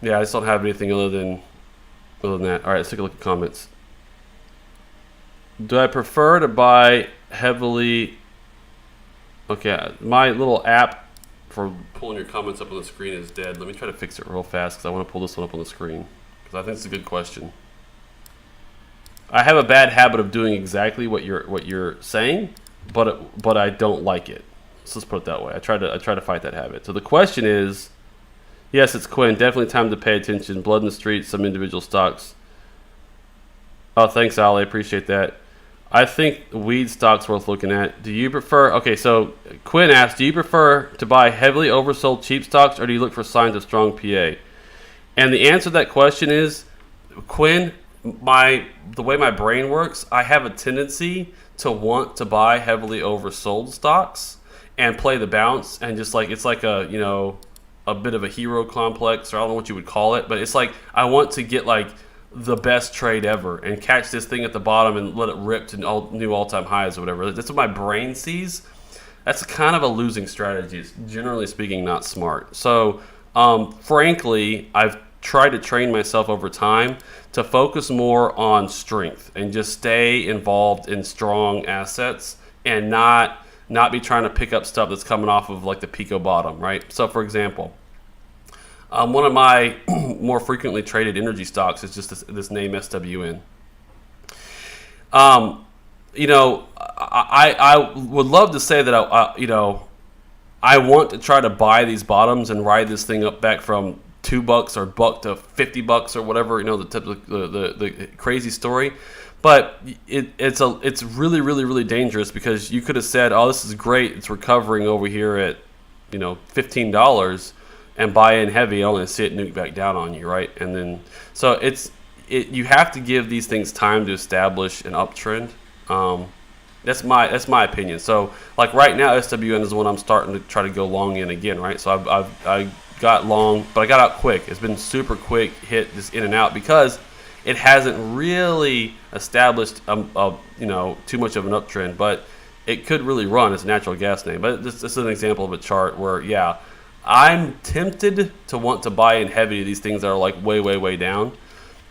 Yeah, I just don't have anything other than that. All right, let's take a look at comments. Do I prefer to buy heavily? Okay, my little app for pulling your comments up on the screen is dead. Let me try to fix it real fast because I want to pull this one up on the screen because I think it's a good question. I have a bad habit of doing exactly what you're saying, but I don't like it. So let's put it that way. I try to fight that habit. So the question is, yes, it's Quinn. Definitely time to pay attention. Blood in the streets. Some individual stocks. Oh, thanks, Ali. I appreciate that. I think weed stocks worth looking at. Do you prefer? Okay, so Quinn asked, do you prefer to buy heavily oversold cheap stocks, or do you look for signs of strong PA? And the answer to that question is, Quinn, the way my brain works, I have a tendency to want to buy heavily oversold stocks and play the bounce, and just like it's like a, you know, a bit of a hero complex, or I don't know what you would call it, but it's like I want to get like the best trade ever and catch this thing at the bottom and let it rip to new all-time highs or whatever. That's what my brain sees. That's kind of a losing strategy. It's generally speaking not smart. So frankly, I've tried to train myself over time to focus more on strength and just stay involved in strong assets and not be trying to pick up stuff that's coming off of like the Pico bottom, right? So for example, one of my more frequently traded energy stocks is just this name SWN. You know, I would love to say that I want to try to buy these bottoms and ride this thing up back from $2 or $1 to $50 or whatever, you know, the crazy story. But it's really dangerous because you could have said, oh, this is great, it's recovering over here at, you know, $15, and buy in heavy, only to see it nuke back down on you, right? And then so you have to give these things time to establish an uptrend. That's my opinion. So like right now, SWN is the one I'm starting to try to go long in again, right? So I got long, but I got out quick. It's been super quick hit, just in and out, because it hasn't really established you know, too much of an uptrend, but it could really run as a natural gas name. But this is an example of a chart where, yeah, I'm tempted to want to buy in heavy these things that are like way down,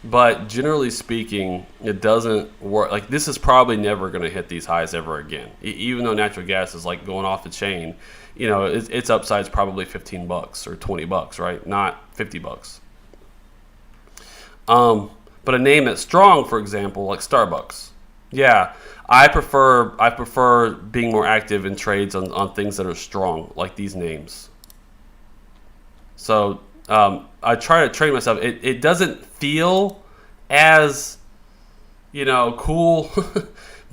but generally speaking, it doesn't work. Like this is probably never going to hit these highs ever again, even though natural gas is like going off the chain. You know, its upside is probably $15 or $20, right? Not $50. But a name that's strong, for example, like Starbucks. Yeah, I prefer being more active in trades on things that are strong, like these names. So I try to train myself. It doesn't feel as, you know, cool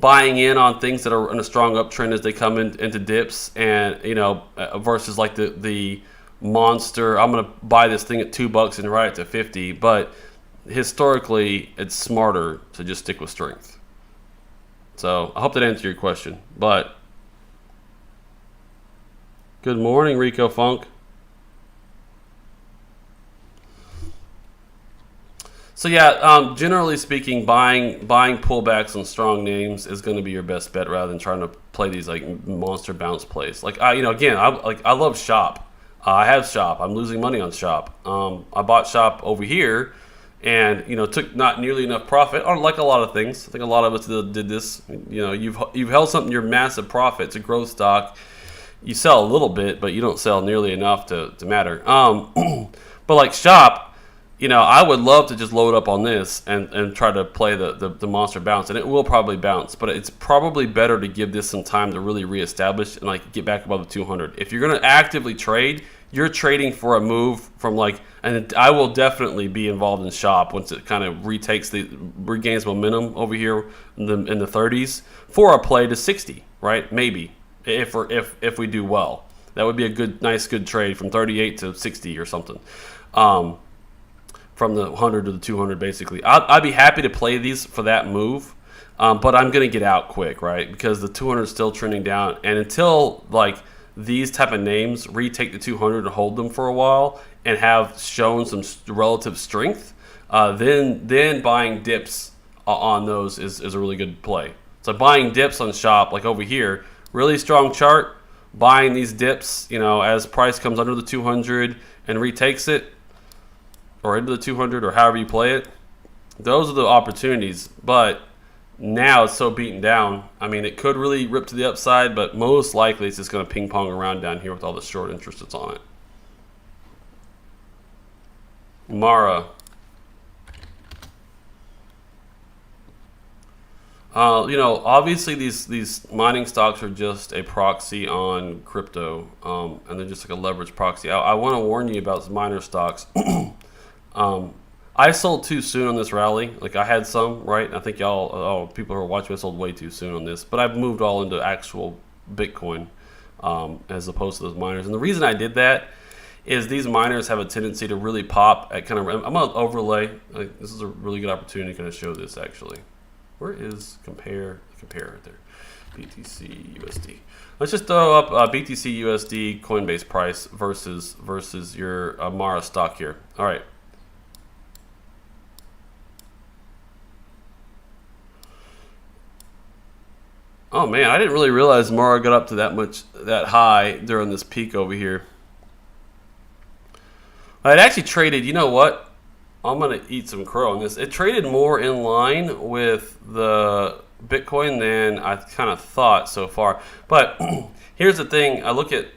buying in on things that are in a strong uptrend as they come into dips, and you know, versus like the monster. I'm gonna buy this thing at $2 and ride it to 50, but historically, it's smarter to just stick with strength. So I hope that answered your question. But good morning, Rico Funk. So yeah, generally speaking, buying pullbacks on strong names is going to be your best bet rather than trying to play these like monster bounce plays. Like I love Shop. I have Shop. I'm losing money on Shop. I bought Shop over here, and took not nearly enough profit. Or like a lot of things, I think a lot of us did this. You've held something your massive profit. It's a growth stock. You sell a little bit, but you don't sell nearly enough to matter. But like Shop. I would love to just load up on this and try to play the monster bounce, and it will probably bounce, but it's probably better to give this some time to really reestablish and like get back above the 200. If you're going to actively trade, you're trading for a move from and I will definitely be involved in Shop once it kind of regains momentum over here in the 30s for a play to 60, right? Maybe if we do well, that would be a nice good trade from 38 to 60 or something. From the 100 to the 200, basically. I'd be happy to play these for that move, but I'm going to get out quick, right? Because the 200 is still trending down. And until, these type of names retake the 200 and hold them for a while and have shown some relative strength, then buying dips on those is a really good play. So buying dips on Shop, like over here, really strong chart, buying these dips, as price comes under the 200 and retakes it, or into the 200, or however you play it, those are the opportunities. But now it's so beaten down. I mean, it could really rip to the upside, but most likely it's just going to ping pong around down here with all the short interest that's on it. Mara. Obviously these mining stocks are just a proxy on crypto, and they're just like a leverage proxy. I want to warn you about miner stocks. I sold too soon on this rally. I had some, right? I think people who are watching, I sold way too soon on this. But I've moved all into actual Bitcoin as opposed to those miners. And the reason I did that is these miners have a tendency to really pop at I'm going to overlay. This is a really good opportunity to kind of show this, actually. Where is compare right there? BTC USD. Let's just throw up BTC USD Coinbase price versus your Mara stock here. All right. Oh man, I didn't really realize Mara got up to that high during this peak over here. It actually traded, you know what? I'm going to eat some crow on this. It traded more in line with the Bitcoin than I kind of thought so far. But here's the thing. I look at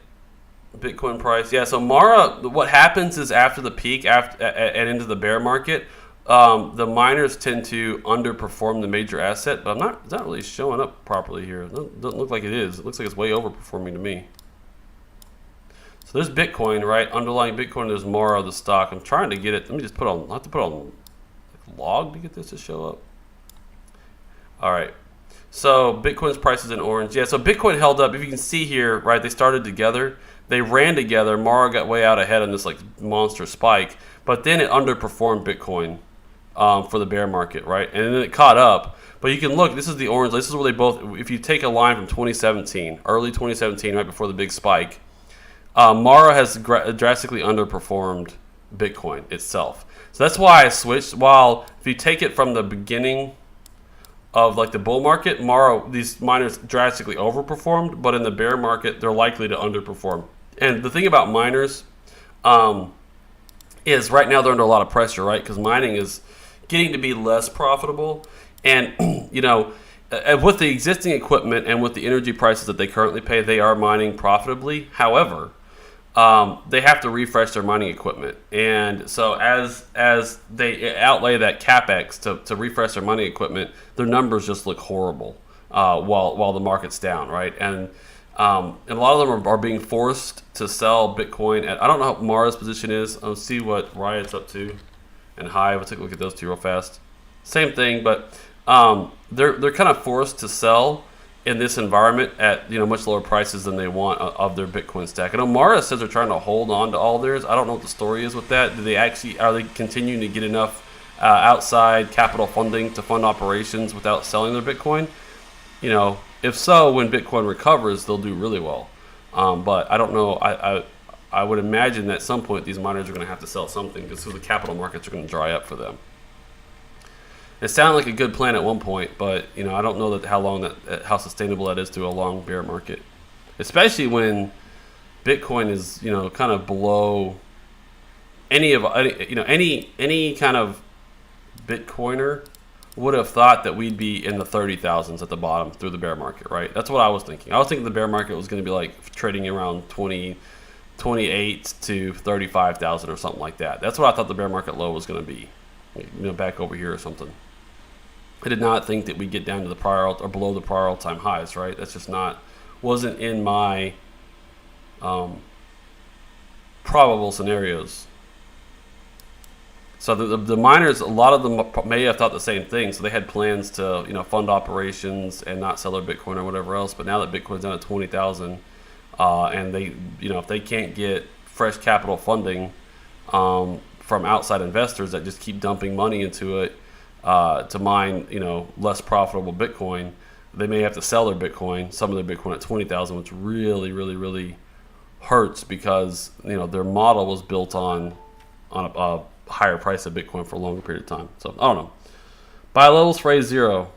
Bitcoin price. Yeah, so Mara, what happens is after the peak and into the bear market, the miners tend to underperform the major asset, but it's not really showing up properly here. It doesn't look like it is. It looks like it's way overperforming to me. So there's Bitcoin, right? Underlying Bitcoin, there's Mara, the stock. I'm trying to get it. Let me just I have to put on log to get this to show up. All right. So Bitcoin's price is in orange. Yeah, so Bitcoin held up. If you can see here, right, they started together. They ran together. Mara got way out ahead on this monster spike, but then it underperformed Bitcoin for the bear market, right? And then it caught up. But you can look, this is the orange. This is where they both, if you take a line from 2017, early 2017, right before the big spike, Mara has drastically underperformed Bitcoin itself. So that's why I switched. While if you take it from the beginning of the bull market, these miners drastically overperformed, but in the bear market, they're likely to underperform. And the thing about miners is right now they're under a lot of pressure, right? Because mining is getting to be less profitable. And, with the existing equipment and with the energy prices that they currently pay, they are mining profitably. However, they have to refresh their mining equipment. And so as they outlay that CapEx to refresh their mining equipment, their numbers just look horrible while the market's down, right? And a lot of them are being forced to sell Bitcoin I don't know what Mara's position is. I'll see what Riot's up to and Hive. I'll take a look at those two real fast. Same thing, but they're kind of forced to sell in this environment at much lower prices than they want of their Bitcoin stack. I know Mara says they're trying to hold on to all theirs. I don't know what the story is with that. Are they continuing to get enough outside capital funding to fund operations without selling their Bitcoin? if so, when Bitcoin recovers, they'll do really well. But I don't know. I would imagine that at some point these miners are going to have to sell something because the capital markets are going to dry up for them. It sounded like a good plan at one point, but I don't know how sustainable that is to a long bear market, especially when Bitcoin is kind of below any kind of Bitcoiner would have thought that we'd be in the 30,000s at the bottom through the bear market, right? That's what I was thinking. I was thinking the bear market was going to be like trading around 28 to 35,000 or something like that. That's what I thought the bear market low was going to be, back over here or something. I did not think that we'd get down to the prior or below the prior all-time highs, right? That's just wasn't in my probable scenarios. So the miners, a lot of them may have thought the same thing. So they had plans to fund operations and not sell their Bitcoin or whatever else. But now that Bitcoin's down at 20,000, and they if they can't get fresh capital funding from outside investors that just keep dumping money into it to mine less profitable Bitcoin, they may have to sell their Bitcoin, some of their Bitcoin at 20,000, which really, really, really hurts because their model was built on a higher price of Bitcoin for a longer period of time. So I don't know. Buy levels for A0.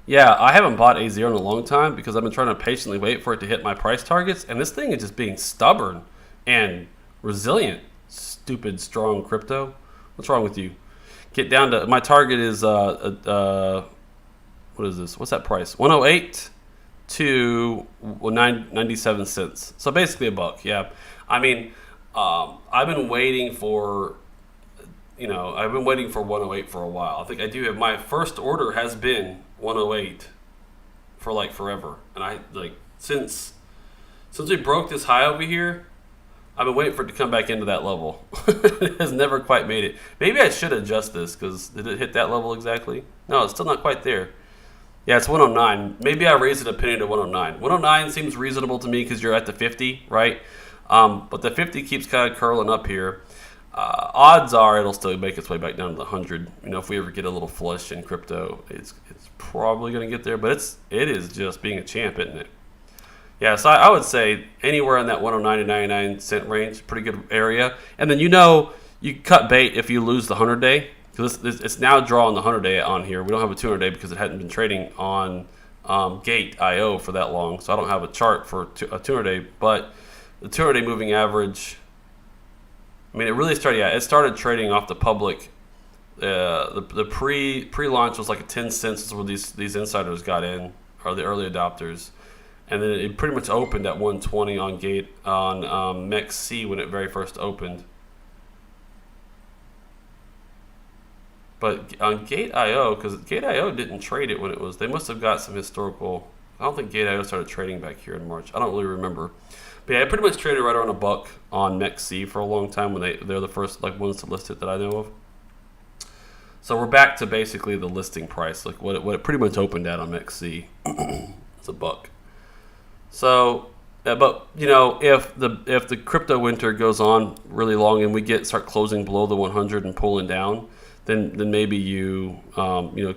Yeah, I haven't bought A0 in a long time because I've been trying to patiently wait for it to hit my price targets, and this thing is just being stubborn and resilient. Stupid, strong crypto. What's wrong with you? Get down to my target is what is this? What's that price? 108 to 97 cents. So basically $1. Yeah, I mean, I've been waiting for 108 for a while. I think I do have my first order has been 108 for like forever, and I since we broke this high over here, I've been waiting for it to come back into that level. It has never quite made it. Maybe I should adjust this because did it hit that level exactly? No, it's still not quite there. Yeah, it's 109. Maybe I raised it a penny to 109. 109 seems reasonable to me because you're at the 50, right? But the 50 keeps kind of curling up here. Odds are it'll still make its way back down to the 100. If we ever get a little flush in crypto, it's probably going to get there. But it is just being a champ, isn't it? Yeah, so I would say anywhere in that 109 to 99 cent range, pretty good area. And then you cut bait if you lose the 100-day. Because it's now drawing the 100-day on here. We don't have a 200-day because it hadn't been trading on Gate.io for that long. So I don't have a chart for a 200-day. But the 200-day moving average, I mean, it really started. Yeah, it started trading off the public. The pre-launch was like a 10 cents is where these insiders got in, or the early adopters, and then it pretty much opened at 120 on Gate on MEXC when it very first opened. But on Gate.io, because Gate.io didn't trade it when it was, they must have got some historical. I don't think Gate.io started trading back here in March. I don't really remember. But yeah, I pretty much traded right around $1 on MEXC for a long time when they're the first ones to list it that I know of. So we're back to basically the listing price, like what it pretty much opened at on MEXC. It's $1. So, but if the crypto winter goes on really long and we start closing below the 100 and pulling down, then maybe you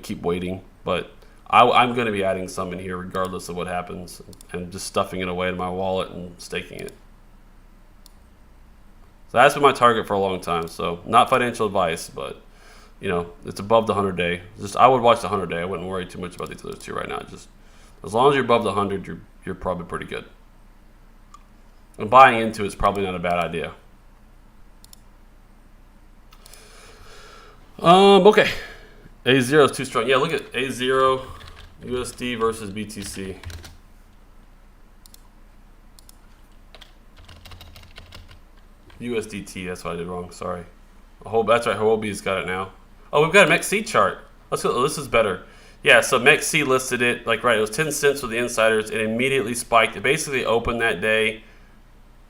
keep waiting. But I'm going to be adding some in here regardless of what happens, and just stuffing it away in my wallet and staking it. So that's been my target for a long time. So not financial advice, but it's above the 100-day. I would watch the 100-day. I wouldn't worry too much about these other two right now. Just as long as you're above the 100, you're probably pretty good. And buying into it's probably not a bad idea. Okay. A0 is too strong. Yeah, look at A0 USD versus BTC. USDT, that's what I did wrong. Sorry. That's right. Huobi's got it now. Oh, we've got a MEXC chart. Let's go. This is better. Yeah, so MEXC listed it it was 10 cents for the insiders. It immediately spiked. It basically opened that day.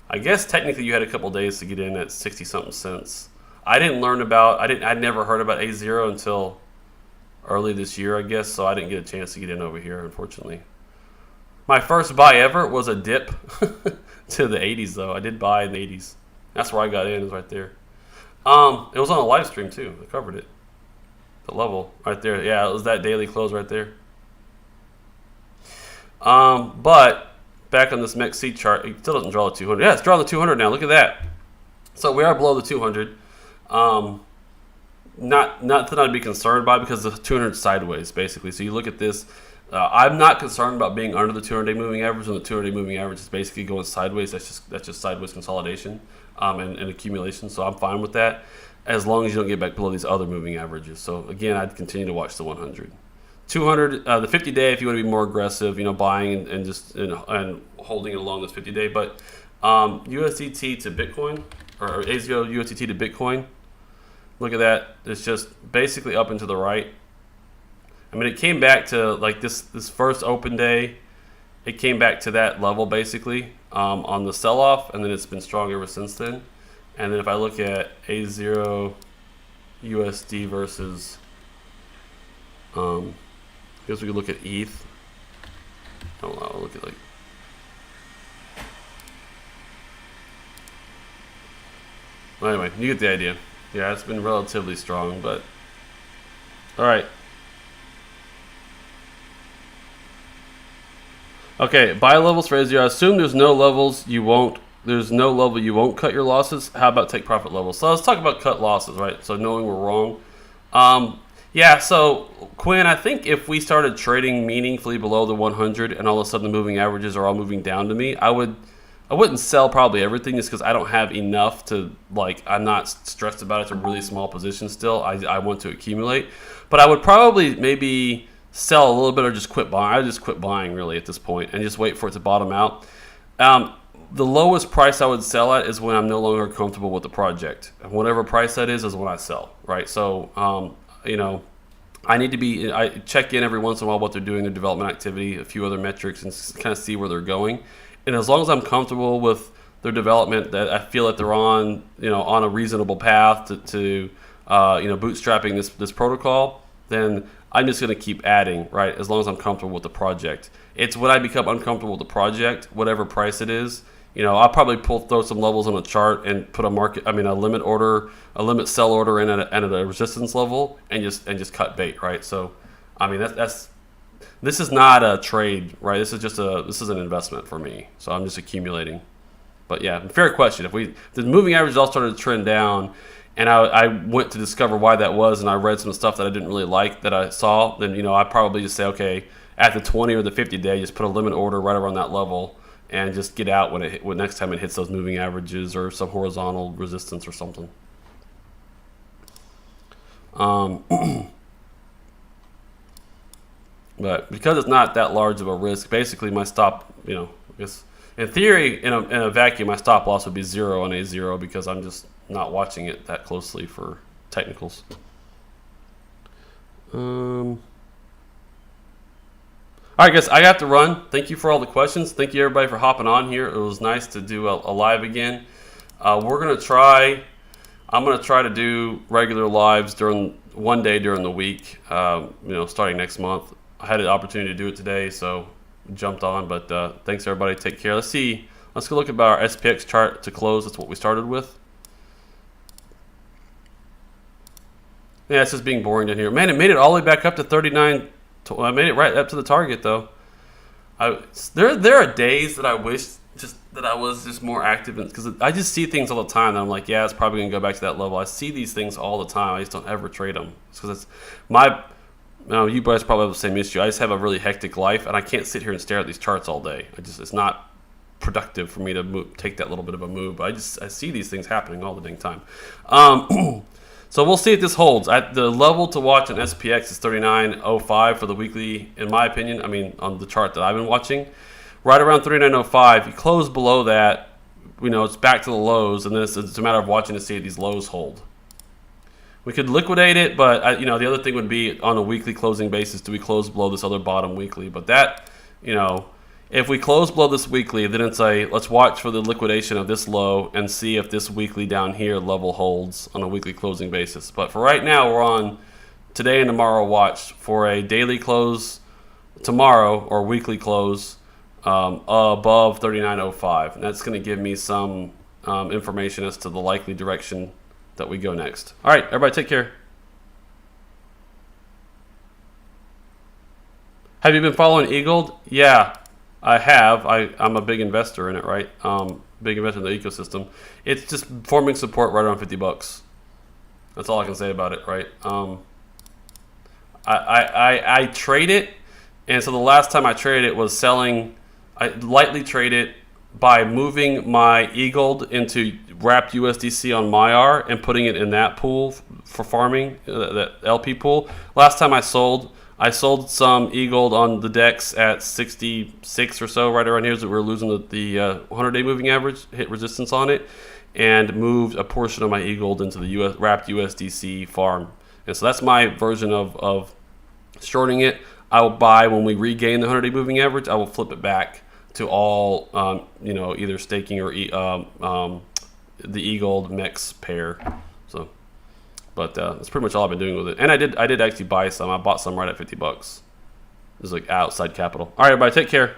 I guess technically you had a couple days to get in at 60 something cents. I'd never heard about A0 until early this year, I guess, so I didn't get a chance to get in over here, unfortunately. My first buy ever was a dip to the 80s, though. I did buy in the 80s. That's where I got in, is right there. It was on a live stream, too. I covered it. The level right there. Yeah, it was that daily close right there. But back on this MEXC chart, it still doesn't draw the 200. Yeah, it's drawing the 200 now. Look at that. So we are below the 200. Not nothing I'd be concerned by because the 200 is sideways basically. So you look at this. I'm not concerned about being under the 200-day moving average when the 200-day moving average is basically going sideways. That's just sideways consolidation and accumulation. So I'm fine with that as long as you don't get back below these other moving averages. So again, I'd continue to watch the 100. 200, the 50-day if you want to be more aggressive, buying and just and holding it along this 50-day. But USDT to Bitcoin or A0 USDT to Bitcoin. Look at that. It's just basically up and to the right. I mean, it came back to like this first open day. It came back to that level basically on the sell-off, and then it's been strong ever since then. And then if I look at A0 USD versus, I guess we could look at ETH. I don't know. I'll look at like. Well, anyway, you get the idea. Yeah, it's been relatively strong, but all right. Okay, buy levels for A0. I assume there's no levels you won't. There's no level you won't cut your losses. How about take profit levels? So let's talk about cut losses, right? So knowing we're wrong. Yeah. So Quinn, I think if we started trading meaningfully below the 100 and all of a sudden the moving averages are all moving down to me, I wouldn't sell probably everything just because I don't have enough to like. I'm not stressed about it. It's a really small position still. I want to accumulate, but I would probably maybe sell a little bit or just quit buying. I would just quit buying really at this point and just wait for it to bottom out. The lowest price I would sell at is when I'm no longer comfortable with the project. And whatever price that is when I sell, right? So, I need to be, I check in every once in a while what they're doing, their development activity, a few other metrics, and kind of see where they're going. And as long as I'm comfortable with their development, that I feel that they're on, on a reasonable path to bootstrapping this protocol, then I'm just going to keep adding, right? As long as I'm comfortable with the project. It's when I become uncomfortable with the project, whatever price it is, I'll probably throw some levels on a chart and put a limit order, a limit sell order in at a resistance level, and just cut bait, right? So, I mean this is not a trade, right? This is an investment for me. So I'm just accumulating. But yeah, fair question. If the moving averages all started to trend down, and I went to discover why that was, and I read some stuff that I didn't really like that I saw, then I probably just say, okay, at the 20 or the 50 day, just put a limit order right around that level, and just get out when next time it hits those moving averages or some horizontal resistance or something. But because it's not that large of a risk, basically my stop, I guess in theory, in a vacuum, my stop loss would be 0 on A0 because I'm just not watching it that closely for technicals. All right, guys, I have to run. Thank you for all the questions. Thank you, everybody, for hopping on here. It was nice to do a live again. I'm going to try to do regular lives one day during the week, starting next month. I had an opportunity to do it today, so jumped on. But thanks, everybody. Take care. Let's go look at our SPX chart to close. That's what we started with. Yeah, it's just being boring down here. Man, it made it all the way back up to 39. I made it right up to the target, though. There are days that I wish just that I was just more active, because I just see things all the time that I'm like, yeah, it's probably going to go back to that level. I see these things all the time. I just don't ever trade them. Because you guys probably have the same issue. I just have a really hectic life, and I can't sit here and stare at these charts all day. It's not productive for me to take that little bit of a move. But I see these things happening all the dang time. So we'll see if this holds. At the level to watch on SPX is 39.05 for the weekly, in my opinion. I mean, on the chart that I've been watching, right around 39.05. You close below that, it's back to the lows, and then it's a matter of watching to see if these lows hold. We could liquidate it, but the other thing would be on a weekly closing basis. Do we close below this other bottom weekly? But that, if we close below this weekly, then it's let's watch for the liquidation of this low and see if this weekly down here level holds on a weekly closing basis. But for right now, we're on today and tomorrow watch for a daily close tomorrow or weekly close above 39.05. And that's going to give me some information as to the likely direction that we go next. All right, everybody, take care. Have you been following EGLD? Yeah, I have. I'm a big investor in it, right? Big investor in the ecosystem. It's just forming support right around 50 bucks. That's all I can say about it, right? I trade it, and so the last time I traded it was selling. I lightly trade it by moving my EGLD into wrapped USDC on MyR and putting it in that pool for farming, that LP pool. Last time I sold some EGLD on the DEX at 66 or so, right around here, so we were losing the 100-day moving average, hit resistance on it, and moved a portion of my EGLD into the wrapped USDC farm. And so that's my version of shorting it. I will buy when we regain the 100-day moving average. I will flip it back to all, either staking or the EGLD mix pair. So, but that's pretty much all I've been doing with it. And I did actually buy some. I bought some right at 50 bucks. This is like outside capital. All right, everybody, take care.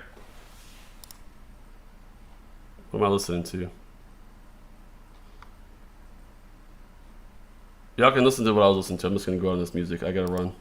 What am I listening to? Y'all can listen to what I was listening to. I'm just gonna go on this music. I gotta run.